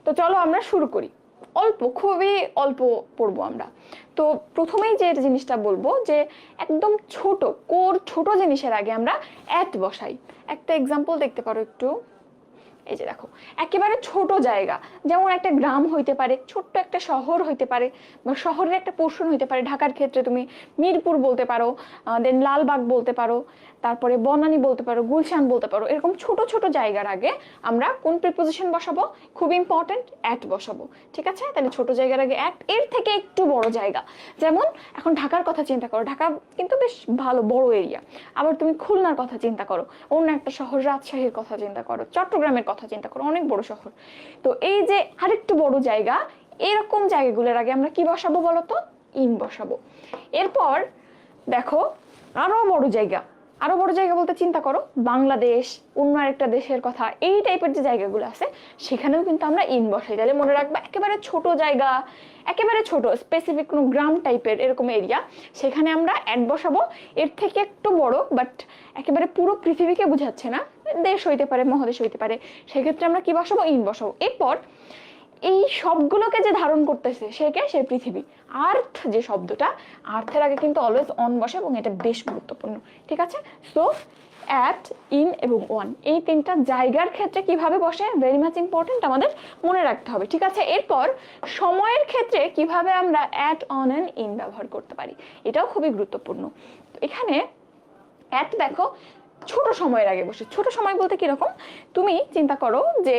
তো চলো আমরা শুরু করি। অল্প, খুবই অল্প পড়বো আমরা। তো প্রথমেই যে জিনিসটা বলবো যে একদম ছোট ছোট জিনিসের আগে আমরা অ্যাট বসাই। একটা এক্সাম্পল দেখতে পারো একটু, এই যে দেখো, একেবারে ছোট জায়গা, যেমন একটা গ্রাম হইতে পারে, ছোট্ট একটা শহর হইতে পারে, বা শহরের একটা পোর্শন হইতে পারে। ঢাকার ক্ষেত্রে তুমি মিরপুর বলতে পারো, দেন লালবাগ বলতে পারো, তারপরে বনানী বলতে পারো, গুলশান বলতে পারো। এরকম ছোট ছোট জায়গার আগে আমরা কোন প্রিপোজিশন বসাবো? খুব ইম্পর্টেন্ট, অ্যাট বসাবো। ঠিক আছে, তাহলে ছোট জায়গার আগে অ্যাট। এর থেকে একটু বড় জায়গা, যেমন এখন ঢাকার কথা চিন্তা করো, ঢাকা কিন্তু বেশ ভালো বড় এরিয়া। আবার তুমি খুলনার কথা চিন্তা করো, অন্য একটা শহর রাজশাহীর কথা চিন্তা করো, চট্টগ্রামের কথা চিন্তা করো, অনেক বড় শহর। তো এই যে আরেকটু বড় জায়গা, এরকম জায়গাগুলোর আগে আমরা কি বসাবো বলতো? ইন বসাবো। এরপর দেখো আরো বড় জায়গা, আরো বড় জায়গা বলতে চিন্তা করো বাংলাদেশ, অন্য আরেকটা দেশের কথা, এই টাইপের যে জায়গাগুলো আছে সেখানেও কিন্তু আমরা ইন বসাই। তাহলে মনে রাখবা, একেবারে ছোট জায়গা, একেবারে ছোট স্পেসিফিক কোনো গ্রাম টাইপের এরকম এরিয়া, সেখানে আমরা অ্যাট বসাবো। এর থেকে একটু বড় বাট একেবারে পুরো পৃথিবীকে বোঝাচ্ছে না, দেশ হইতে পারে, মহাদেশ হইতে পারে, সেক্ষেত্রে আমরা কি বসাবো? ইন বসাবো। এরপর এই সবগুলোকে যে ধারণ করতেছে সে পৃথিবী, আর্থ যে শব্দটা, আর্থের আগে কিন্তু অলওয়েজ অন বসে এবং এটা বেশ গুরুত্বপূর্ণ। ঠিক আছে, সো অ্যাট, ইন এবং ওয়ান, এই তিনটা জায়গার ক্ষেত্রে কিভাবে বসে ভেরি মাচ ইম্পর্টেন্ট, আমাদের মনে রাখতে হবে। ঠিক আছে, এরপর সময়ের ক্ষেত্রে কিভাবে আমরা অ্যাট, অন অ্যান্ড ইন ব্যবহার করতে পারি, এটাও খুবই গুরুত্বপূর্ণ। এখানে অ্যাট দেখো ছোট সময়ের আগে বসে। ছোট সময় বলতে কিরকম? তুমি চিন্তা করো যে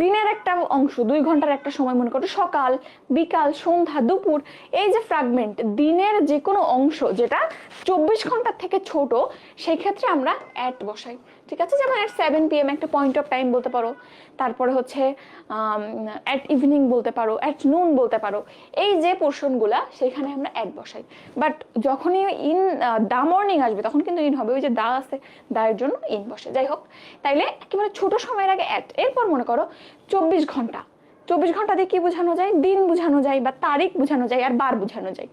দিনের একটা অংশ, 2 ঘন্টার একটা সময়, মনে করো সকাল, বিকাল, সন্ধ্যা, দুপুর, এই যে ফ্র্যাগমেন্ট, দিনের যে কোনো অংশ যেটা 24 ঘন্টার থেকে ছোট, সেই ক্ষেত্রে আমরা অ্যাট বসাই। ঠিক আছে, যেমন অ্যাট 7 PM একটা পয়েন্ট অফ টাইম বলতে পারো, তারপরে হচ্ছে অ্যাট ইভিনিং বলতে পারো, অ্যাট নুন বলতে পারো, এই যে পোর্শনগুলা সেখানে আমরা অ্যাট বসাই। বাট যখনই ইন দা মর্নিং আসবে তখন কিন্তু ইন হবে, ওই যে দা আছে, দায়ের জন্য ইন বসে। যাই হোক, তাইলে একেবারে ছোট সময়ের আগে অ্যাট। এরপর মনে করো 24 ঘন্টা, 24 ঘন্টা দিয়ে কি বোঝানো যায়? দিন বোঝানো যায়, বা তারিখ বোঝানো যায়, আর বার বোঝানো যায়।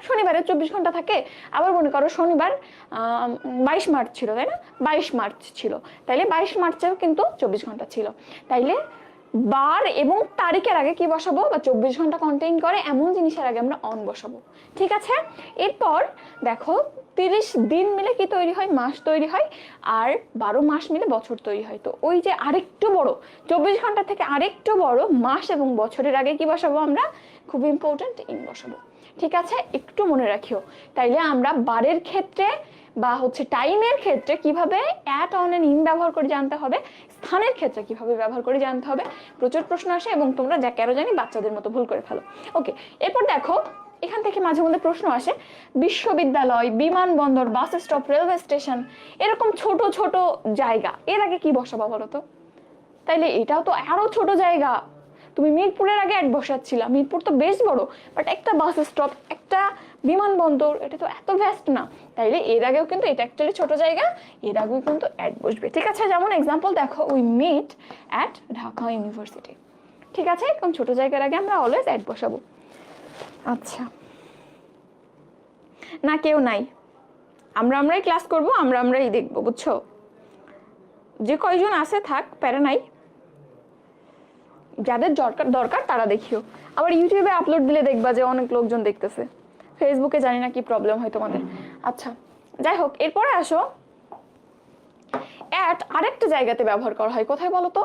শনিবারে 24 ঘন্টা থাকে। আবার মনে করো শনিবার 22 মার্চ ছিল, তাই না? 22 মার্চ ছিল, তাইলে 22 মার্চেও কিন্তু 24 ঘন্টা ছিল। তাইলে বার এবং তারিখের আগে কি বসাবো? বা 24 ঘন্টা কন্টেইন করে এমন জিনিসের আগে আমরা অন বসাবো। ঠিক আছে, এরপর দেখো 30 দিন মিলে কি তৈরি হয়? মাস তৈরি হয়। আর 12 মাস মিলে বছর তৈরি হয়। তো ওই যে আরেকটু বড় 24 ঘন্টা থেকে আরেকটু বড় মাস এবং বছরের আগে কি বসাবো আমরা? খুব ইম্পর্টেন্ট, ইন বসাবো। ঠিক আছে, একটু মনে রাখিও। তাইলে আমরা বারের ক্ষেত্রে বা হচ্ছে টাইমের ক্ষেত্রে কিভাবে অ্যাট, অন এন্ড ইন ব্যবহার করে জানতে হবে, স্থানের ক্ষেত্রে কিভাবে ব্যবহার করে জানতে হবে। প্রচুর প্রশ্ন আসে এবং তোমরা যা কেন জানি বাচ্চাদের মতো ভুল করে ফেলো। ওকে, এরপর দেখো এখান থেকে মাঝে মধ্যে প্রশ্ন আসে, বিশ্ববিদ্যালয়, বিমানবন্দর, বাস স্টপ, রেলওয়ে স্টেশন, এরকম ছোট ছোট জায়গা, এর আগে কি বসাবা বলো তো? তাইলে এটাও তো আরো ছোট জায়গা। তুমি মিরপুরের আগে অ্যাট বসাচ্ছিলা, মিরপুর তো বেশ বড়, বাট একটা বাস স্টপ, একটা বিমানবন্দর, এটা তো এত ভ্যাস্ট না। তাইলে এর আগেও কিন্তু এটা অ্যাকচুয়ালি ছোট জায়গা, এর আগেও কিন্তু অ্যাট বসবে। ঠিক আছে, যেমন এক্সাম্পল দেখো, we meet at Dhaka university. ঠিক আছে, এরকম ছোট জায়গার আগে আমরা অলওয়েজ অ্যাট বসাবো। আচ্ছা, না কেউ নাই, আমরাই ক্লাস করব, আমরাই দেখবো, বুঝছো? যে কয়জন আছে থাক, প্যারা নাই, যাদের দরকার তারা দেখিও। আবার ইউটিউবে আপলোড দিলে দেখবা যে অনেক লোকজন দেখতেছে, ফেসবুকে জানি না কি প্রবলেম হয় তোমাদের। আচ্ছা, যাই হোক, এরপরে আসো, অ্যাট আরেকটা জায়গাতে ব্যবহার করা হয়, কোথায় বলো তো?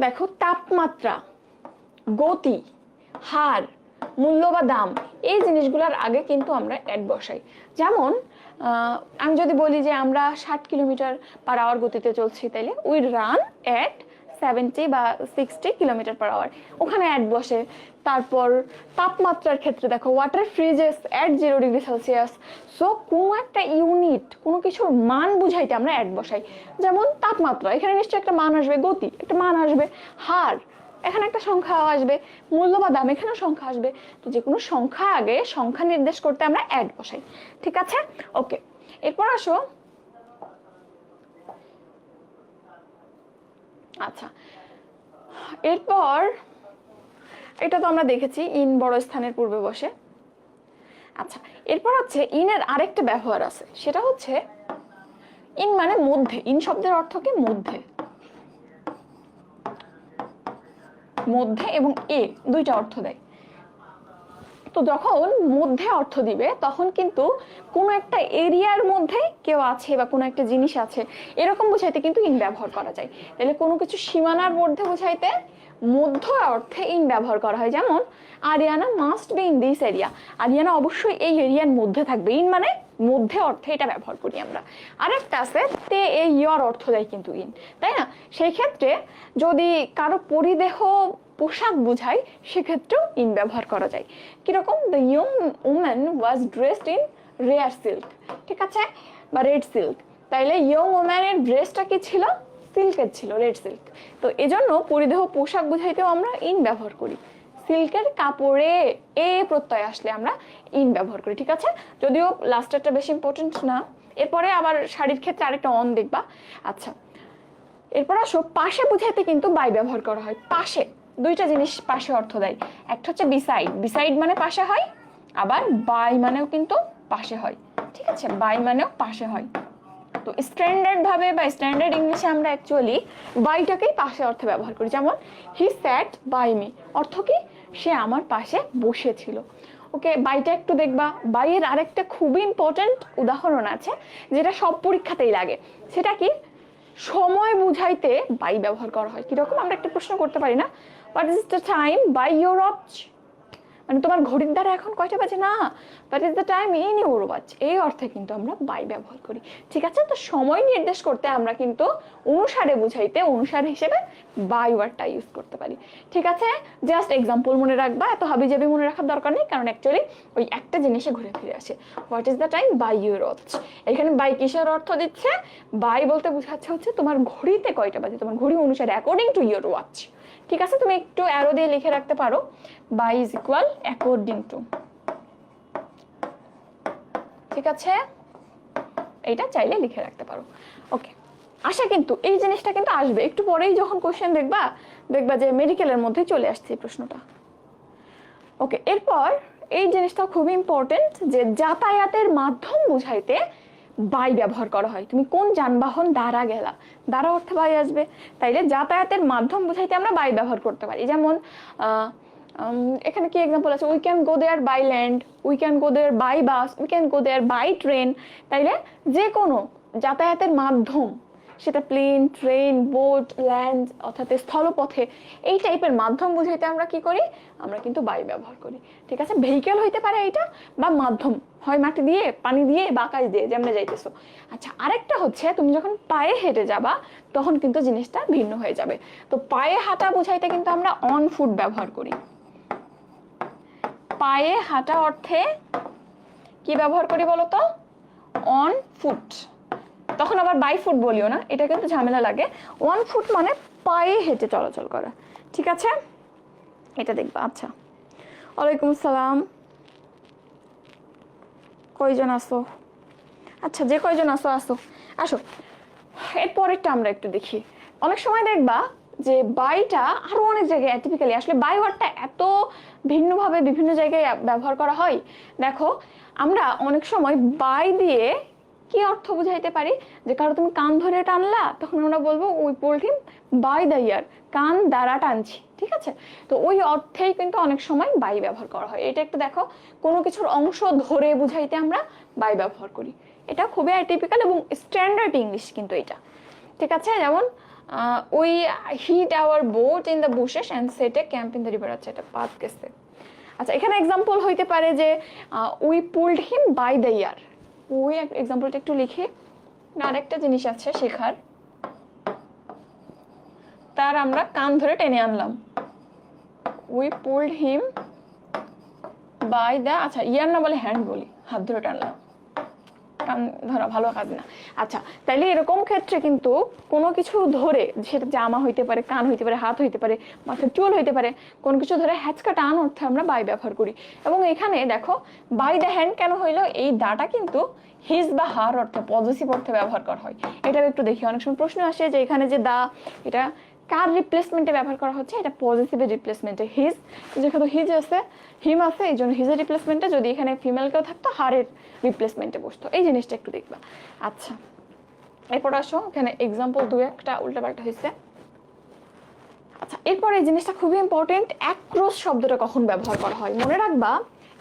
দেখো, তাপমাত্রা, গতি, হার, মূল্য বা দাম, এই জিনিসগুলোর আগে কিন্তু আমরা অ্যাট বসাই। যেমন আমি যদি বলি যে আমরা 60 কিলোমিটার/আওয়ার গতিতে চলছি, তাইলে উই রান অ্যাট 70 বা 60 কিলোমিটার/আওয়ার, ওখানে অ্যাট বসে। তারপর তাপমাত্রার ক্ষেত্রে দেখো, water freezes at 0 degree Celsius. So কোনো একটা ইউনিট, কোনো কিছুর মান বুঝাইতে আমরা অ্যাট বসাই। যেমন তাপমাত্রা, এখানে নিশ্চয়ই একটা মান আসবে, গতি একটা মান আসবে, হার এখানে একটা সংখ্যা আসবে, মূল্য বা দাম এখানেও সংখ্যা আসবে। তো যে কোনো সংখ্যা আগে সংখ্যা নির্দেশ করতে আমরা অ্যাট বসাই। ঠিক আছে, ওকে, এরপর আসো, আচ্ছা, এরপর এটা তো আমরা দেখেছি, ইন বড় স্থানের পূর্বে বসে। আচ্ছা, এরপর হচ্ছে ইনের আরেকটা ব্যবহার আছে, সেটা হচ্ছে ইন মানে মধ্যে। ইন শব্দের অর্থ কি? মধ্যে। মধ্যে এবং এ দুইটা অর্থ দেয়। তো যখন মধ্যে অর্থ দিবে তখন কিন্তু কোনো একটা এরিয়ার মধ্যে কেউ আছে বা কোনো একটা জিনিস আছে এরকম বোঝাইতে কিন্তু ইন ব্যবহার করা যায়। তাহলে কোনো কিছু সীমানার মধ্যে বোঝাইতে মধ্য অর্থে ইন ব্যবহার করা হয়। যেমন Ariana must be in this area, Ariana অবশ্যই এই এরিয়ার মধ্যে থাকবে। ইন মানে মধ্যে অর্থে এটা ব্যবহার করি আমরা। আরেকটা আছে তে এ ইয়র অর্থ দেয় কিন্তু ইন, তাই না? সেই ক্ষেত্রে যদি কারো পরিদেহ পোশাক বোঝায় সেক্ষেত্রেও ইন ব্যবহার করা যায়। কিরকম? The young woman was dressed in rare silk, ঠিক আছে, বা রেড সিল্ক। তাইলে ইয়ং ওম্যানের ড্রেসটা কি ছিল? সিল্কের ছিল, রেড সিল্ক। তো এজন্য পরিদেহ পোশাক বোঝাইতেও আমরা ইন ব্যবহার করি। সিল্কের কাপড়ে এ প্রত্যয় আসলে আমরা ইন ব্যবহার করি, ঠিক আছে। যদিও লাস্টেরটা বেশি ইম্পর্টেন্ট না, এরপরে আবার শাড়ির ক্ষেত্রে আরেকটা অন দেখবা। আচ্ছা, এরপর আসো পাশে বুঝাইতে কিন্তু বাই ব্যবহার করা হয়। পাশে দুইটা জিনিস পাশে অর্থ দেয়। একটা হচ্ছে বিসাইড, বিসাইড মানে পাশে হয়, আবার বাই মানেও কিন্তু পাশে হয়, ঠিক আছে, বাই মানেও পাশে হয়। তো স্ট্যান্ডার্ড ভাবে বা স্ট্যান্ডার্ড ইংলিশে আমরা অ্যাকচুয়ালি বাইটাকেই পাশে অর্থে ব্যবহার করি। যেমন হি স্যাট বাই মি, অর্থ কি? সে আমার পাশে বসেছিল। ওকে, বাইটা একটু দেখবা। বাইয়ের আরেকটা খুবই ইম্পর্টেন্ট উদাহরণ আছে যেটা সব পরীক্ষাতেই লাগে। সেটা কি? সময় বুঝাইতে বাই ব্যবহার করা হয়। কিরকম? আমরা একটা প্রশ্ন করতে পারি না, what is the time by your watch, মানে তোমার ঘড়ির দ্বারা এখন কয়টা বাজে? না, what is the time in your watch, এই অর্থে কিন্তু আমরা বাই ব্যবহার করি, ঠিক আছে। তো সময় নির্দেশ করতে আমরা কিন্তু অনুসারে বুঝাইতে অনুসার হিসেবে বাই ওয়ার্ডটা ইউজ করতে পারি, ঠিক আছে। জাস্ট এক্সাম্পল মনে রাখবা, এত হাবিজাবি মনে রাখার দরকার নেই, কারণ অ্যাকচুয়ালি ওই একটা জিনিসে ঘুরে ফিরে আসে। What is the time by your watch, এখানে বাই কিসের অর্থ দিচ্ছে? বাই বলতে বোঝাচ্ছে হচ্ছে তোমার ঘড়িতে কয়টা বাজে, তোমার ঘড়ি অনুসারে, অ্যাকর্ডিং টু ইউর ওয়াচ, ঠিক আছে। তুমি একটু অ্যারো দিয়ে লিখে রাখতে পারো, by is equal according to, ঠিক আছে, এইটা চাইলে লিখে রাখতে পারো। ওকে, আসা কিন্তু এই জিনিসটা কিন্তু আসবে একটু পরেই, যখন কোশ্চেন দেখবা দেখবা যে মেডিকেলের মধ্যে চলে আসছে এই প্রশ্নটা। ওকে, এরপর এই জিনিসটা খুবই ইম্পর্টেন্ট যে যাতায়াতের মাধ্যম বুঝাইতে বাই ব্যবহার করা হয়। তুমি কোন যানবাহন দ্বারা গেলা, দ্বারা অর্থে বাই আসবে। তাইলে যাতায়াতের মাধ্যম বুঝাইতে আমরা বাই ব্যবহার করতে পারি। যেমন এখানে কি এক্সাম্পল আছে? We can go there by land, we can go there by bus, we can go there by train. তাইলে যে কোনো যাতায়াতের মাধ্যম, সেটা প্লেন, ট্রেন, বোট, ল্যান্ড অর্থাৎ স্থলপথে, এই টাইপের মাধ্যম বুঝাইতে আমরা কি করি? আমরা কিন্তু বাই ব্যবহার করি, ঠিক আছে। ভেহিকেল হইতে পারে এইটা, বা মাধ্যম হয় মাটি দিয়ে, পানি দিয়ে, বা আকাশ দিয়ে, যেমন যাইতেছো। আচ্ছা, আরেকটা হচ্ছে তুমি যখন পায়ে হেঁটে যাবা তখন কিন্তু জিনিসটা ভিন্ন হয়ে যাবে। তো পায়ে হাঁটা বুঝাইতে কিন্তু আমরা অন ফুট ব্যবহার করি। পায়ে হাঁটা অর্থে কি ব্যবহার করি বলতো? On foot. তখন আবার বাই ফুট বলিও না, এটা কিন্তু ঝামেলা লাগে। ওয়ান ফুট মানে পায়ে হেঁটে চলাচল করা, ঠিক আছে, এটা দেখবা। আচ্ছা, ওয়ালাইকুম আসসালাম, কয়জন আসো? আচ্ছা, যে কয়জন আসো আসো, আসো। এরপরেরটা আমরা একটু দেখি। অনেক সময় দেখবা যে বাইটা আরো অনেক জায়গায় অ্যাটিপিক্যালি, আসলে বাই ওয়ার্ডটা এত ভিন্নভাবে বিভিন্ন জায়গায় ব্যবহার করা হয়। দেখো, আমরা অনেক সময় বাই দিয়ে কি অর্থ বুঝাইতে পারি? যে কারো তুমি কান ধরে টানলা, তখন আমরা বলবো we pulled him by the ear, কান দ্বারা টানছি, ঠিক আছে। তো ওই অর্থেই কিন্তু অনেক সময় বাই ব্যবহার করা হয়। এটা একটু দেখো, কোনো কিছুর অংশ ধরে বুঝাইতে আমরা বাই ব্যবহার করি। এটা খুবই অ্যাটিপিক্যাল এবং স্ট্যান্ডার্ড ইংলিশ কিন্তু এটা, ঠিক আছে। যেমন we hid our boat in the bushes and set a camp in the river. আচ্ছা, এটা পাথ গেছে। আচ্ছা, এখানে এক্সাম্পল হইতে পারে যে we pulled him by the ear. ওই এক্সাম্পলটা একটু লিখে, আরেকটা জিনিস আছে শেখার, তার আমরা কান ধরে টেনে আনলাম, we pulled him by the, আচ্ছা ইয়ার না বলে হ্যান্ড বলি, হাত ধরে টানলাম, কান ধরা ভালো কাজ না। আচ্ছা, তাইলে এরকম ক্ষেত্রে কিন্তু কোনো কিছু ধরে, সেটা জামা হইতে পারে, কান হইতে পারে, হাত হইতে পারে, মাথার চুল হইতে পারে, কোনো কিছু ধরে হ্যাচকা টান অর্থে আমরা বাই ব্যবহার করি। এবং এখানে দেখো বাই দ্য হ্যান্ড কেন হইলো? এই দাটা কিন্তু হিজ বা হার অর্থে, পজিটিভ অর্থে ব্যবহার করা হয়। এটা একটু দেখি, অনেক সময় প্রশ্ন আসে যে এখানে যে দা, এটা কার রিপ্লেসমেন্টে ব্যবহার করা হচ্ছে? এটা পজিটিভের রিপ্লেসমেন্টে। হিজ, যেহেতু হিজ আছে, হিম আছে, এই জন্য হিজের রিপ্লেসমেন্টে, যদি এখানে ফিমেল কেউ থাকতো হারের রিপ্লেসমেন্টে বসতো। এই জিনিসটা একটু দেখবা। আচ্ছা, এরপর আসো, এখানে এক্সাম্পল দু একটা উল্টাপাল্টা হয়েছে। আচ্ছা, এরপর এই জিনিসটা খুবই ইম্পর্টেন্ট, অ্যাক্রস শব্দটা কখন ব্যবহার করা হয় মনে রাখবা।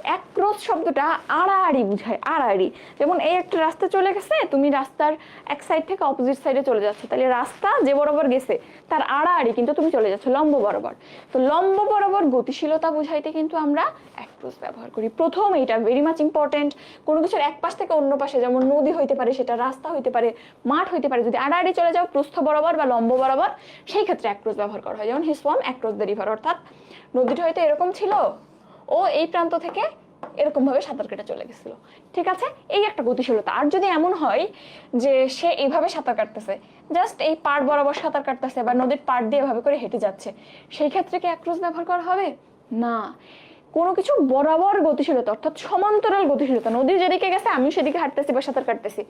অ্যাক্রস শব্দটা আড়াআড়ি বুঝায়, আড়াআড়ি। যেমন এই একটা রাস্তা চলে গেছে, তুমি রাস্তার এক সাইড থেকে অপোজিট সাইডে চলে যাচ্ছ, তাহলে রাস্তা যে বরাবর গেছে তার আড়াআড়ি কিন্তু তুমি চলে যাচ্ছ লম্ব বরাবর। তো লম্ব বরাবর গতিশীলতা বুঝাইতে কিন্তু আমরা অ্যাক্রস ব্যবহার করি। প্রথম এইটা ভেরি মাচ ইম্পর্টেন্ট। কোনো কিছুর এক পাশ থেকে অন্য পাশে, যেমন নদী হইতে পারে, সেটা রাস্তা হইতে পারে, মাঠ হইতে পারে, যদি আড়াআড়ি চলে যাও প্রস্থ বরাবর বা লম্ব বরাবর, সেই ক্ষেত্রে অ্যাক্রস ব্যবহার করা হয়। যেমন হি সোয়াম অ্যাক্রস দ্য রিভার, অর্থাৎ নদীটা হয়তো এরকম ছিল, ও এই প্রান্ত থেকে এরকম ভাবে সাঁতার কেটে চলে গেছিল। ঠিক আছে, এই একটা গতিশীলতা। আর যদি এমন হয় যে সে এইভাবে সাঁতার কাটতেছে, জাস্ট এই পাড় বরাবর সাঁতার কাটতেছে বা নদীর পাড় দিয়ে এভাবে করে হেঁটে যাচ্ছে, সেই ক্ষেত্রে কি অ্যাক্রস ব্যবহার করা হবে? না। কোনো কিছু বরাবর গতিশীলতা, অর্থাৎ সমান্তরাল গতিশীলতা, নদী যেদিকে গেছে আমিও সেদিকে হাঁটতেছি বা সাঁতার কাটতেছি,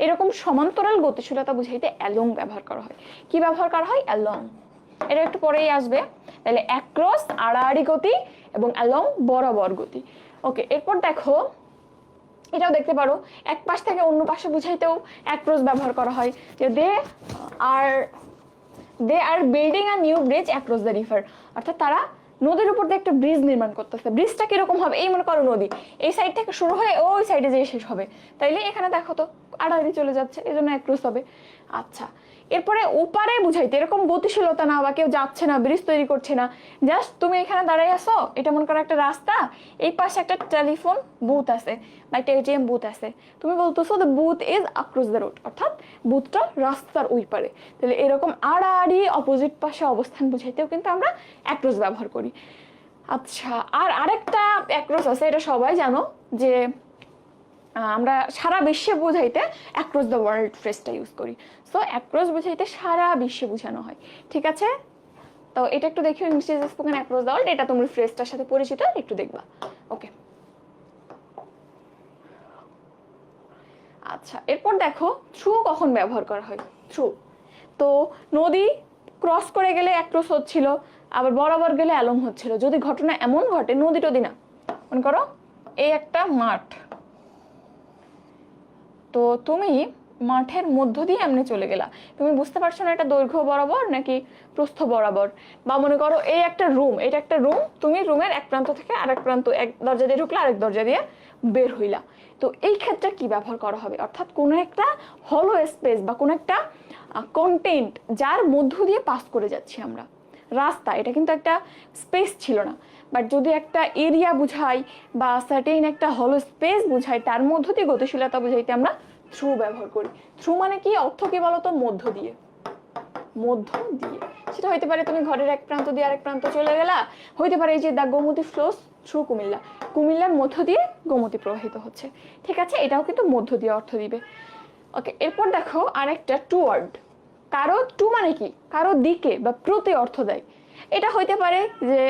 এরকম সমান্তরাল গতিশীলতা বুঝাইতে অ্যালং ব্যবহার করা হয়। কি ব্যবহার করা হয়? অ্যালং। এটা একটু পরেই আসবে। তাহলে অ্যাক্রস আড়াআড়ি গতি এবং অ্যালং বরাবর গতি। ওকে, এরপর দেখো এটাও দেখতে পারো, এক পাশ থেকে অন্য পাশে বুঝাইতেও অ্যাক্রস ব্যবহার করা হয়, যে they are building a new bridge across the river, অর্থাৎ তারা নদীর উপর দিয়ে একটা ব্রিজ নির্মাণ করতেছে। ব্রিজটা কিরকম হবে? এই মনে করো নদী এই সাইড থেকে শুরু হয়ে ওই সাইডে যেয়ে শেষ হবে, তাইলে এখানে দেখো তো আড়াআড়ি চলে যাচ্ছে, এই জন্য অ্যাক্রস হবে। আচ্ছা, এরপরে ওপারে বুঝাইতে এরকম গতিশীলতা না, বা কেউ যাচ্ছে না, ব্রিজ তৈরি করছে না, জাস্ট তুমি এখানে দাঁড়াই আসো, এটা মনে করো একটা রাস্তা, এই পাশে একটা টেলিফোন বুথ আছে বা একটা এটিএম বুথ আছে, তুমি বলতেছো the booth is across the road, অর্থাৎ বুথটা রাস্তার ওই পারে। তাহলে এরকম আড়াআড়ি অপোজিট পাশে অবস্থান বুঝাইতেও কিন্তু আমরা অ্যাক্রস ব্যবহার করি। আচ্ছা, আর আরেকটা অ্যাক্রস আছে, এটা সবাই জানো, যে আমরা সারা বিশ্বে বোঝাইতে অ্যাক্রস দ্য ওয়ার্ল্ড ফ্রেজটা ইউজ করি। সো অ্যাক্রস বোঝাইতে সারা বিশ্বে বোঝানো হয়। ঠিক আছে, তো এটা একটু দেখিও, English is spoken across the world, এটা তুমি ফ্রেজটার সাথে পরিচিত, একটু দেখবা। ওকে, আচ্ছা, এরপর দেখো থ্রু কখন ব্যবহার করা হয়। থ্রু, তো নদী ক্রস করে গেলে অ্যাক্রস হচ্ছিল, আবার বরাবর গেলে অ্যালং হচ্ছিল। যদি ঘটনা এমন ঘটে, নদী টদী না, মনে করো এই একটা মাঠ, তো তুমি মাঠের মধ্য দিয়ে এমনি চলে গেলা, তুমি বুঝতে পারছো না এটা দৈর্ঘ্য বরাবর নাকি প্রস্থ বরাবর। বা মনে করো এই একটা রুম, এটা একটা রুম, তুমি রুমের এক প্রান্ত থেকে আরেক প্রান্ত, এক দরজা দিয়ে ঢুকলা আরেক দরজা দিয়ে বের হইলা, তো এই ক্ষেত্রে কি ব্যবহার করা হবে? অর্থাৎ কোনো একটা হলো স্পেস বা কোনো একটা কন্টেন্ট যার মধ্য দিয়ে পাস করে যাচ্ছি আমরা, রাস্তা, এটা কিন্তু একটা স্পেস ছিল না, বাট যদি একটা এরিয়া বুঝাই বা সার্টেইন একটা হলো স্পেস বুঝাই, তার মধ্য দিয়ে গতিশীলতা বুঝাইতে আমরা থ্রু ব্যবহার করি। থ্রু মানে কি, অর্থ কি বলতো? মধ্য দিয়ে, মধ্য দিয়ে। সেটা হইতে পারে তুমি ঘরের এক প্রান্ত দিয়ে আরেক প্রান্ত চলে গেলা, হইতে পারে এই যে the Gomti flows through Comilla, কুমিল্লার মধ্য দিয়ে গোমতী প্রবাহিত হচ্ছে। ঠিক আছে, এটাও কিন্তু মধ্য দিয়ে অর্থ দিবে। ওকে, এরপর দেখো আরেকটা টুয়ার্ড। কারো, টু মানে কি, কারো দিকে বা প্রতি অর্থ দেয়। এটা হইতে পারে যে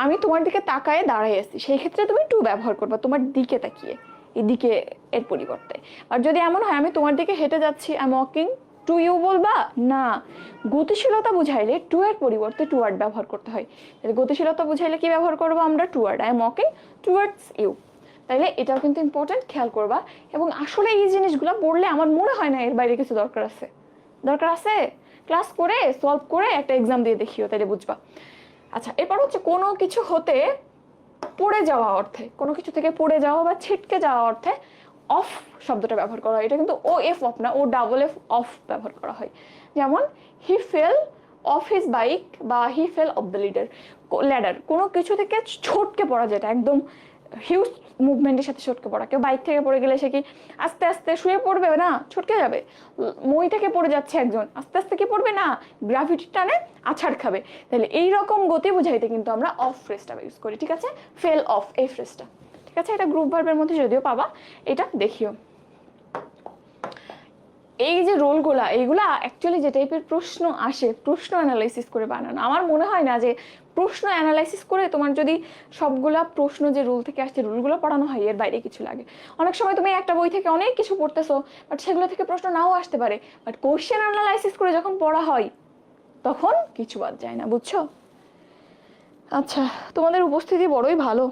আমি তোমার দিকে তাকায় দাঁড়াই আছি, সেই ক্ষেত্রে তুমি টু ব্যবহার করবা, তোমার দিকে তাকিয়ে, এদিকে এর পরিবর্তে। আর যদি এমন হয় আমি তোমার দিকে হেঁটে যাচ্ছি, I am walking to you, বলবা না। গতিশীলতা বুঝাইলে টু এর পরিবর্তে টুয়ার্ড ব্যবহার করতে হয়। তাহলে গতিশীলতা বুঝাইলে কি ব্যবহার করবো আমরা? Toward, I am walking towards you. তাইলে এটাও কিন্তু ইম্পর্টেন্ট, খেয়াল করবা। এবং আসলে এই জিনিসগুলো পড়লে আমার মনে হয় না এর বাইরে কিছু দরকার আছে। দরকার আছে, ক্লাস করে সলভ করে একটা এক্সাম দিয়ে দেখিও, তাইলে বুঝবা। আচ্ছা, এরপর হচ্ছে কোনো কিছু হতে পড়ে যাওয়া অর্থে, কোনো কিছু থেকে পড়ে যাওয়া বা ছিটকে যাওয়া অর্থে অফ শব্দটা ব্যবহার করা হয়। এটা কিন্তু ও এফ অফ না, ও ডাবল এফ অফ ব্যবহার করা হয়। যেমন হি ফেল অফ হিজ বাইক বা হি ফেল অফ দ্য ল্যাডার, কোনো কিছু থেকে ছটকে পড়া, যেটা একদম হিউজ মুভমেন্টের সাথে ছটকে পড়া। কেউ বাইক থেকে পড়ে গেলে সে কি আস্তে আস্তে শুয়ে পড়বে না, ছটকে যাবে। মই থেকে পড়ে যাচ্ছে একজন, আস্তে আস্তে কি পড়বে না, গ্রাভিটির টানে আছাড় খাবে। তাহলে এইরকম গতি বুঝাইতে কিন্তু আমরা অফ ফ্রেজটা ইউজ করি। ঠিক আছে, ফেল অফ, এই ফ্রেজটা। ঠিক আছে, এটা গ্রুপ ভার্বের মধ্যে যদিও পাবা, এটা দেখিও। এই যে রোলগুলা, এইগুলা অ্যাকচুয়ালি যে টাইপের প্রশ্ন আসে, প্রশ্ন অ্যানালাইসিস করে বানানো। আমার মনে হয় না যে প্রশ্ন অ্যানালাইসিস করে তোমার যদি সবগুলা প্রশ্ন যে রুল থেকে আসছে রুলগুলো পড়ানো হয়, এর বাইরে কিছু লাগে। অনেক সময় তুমি একটা বই থেকে অনেক কিছু পড়তেছো, বাট সেগুলো থেকে প্রশ্ন নাও আসতে পারে, বাট কোশ্চেন অ্যানালাইসিস করে যখন পড়া হয় তখন কিছু বাদ যায় না, বুঝছো? আচ্ছা, তোমাদের উপস্থিতি বড়ই ভালো।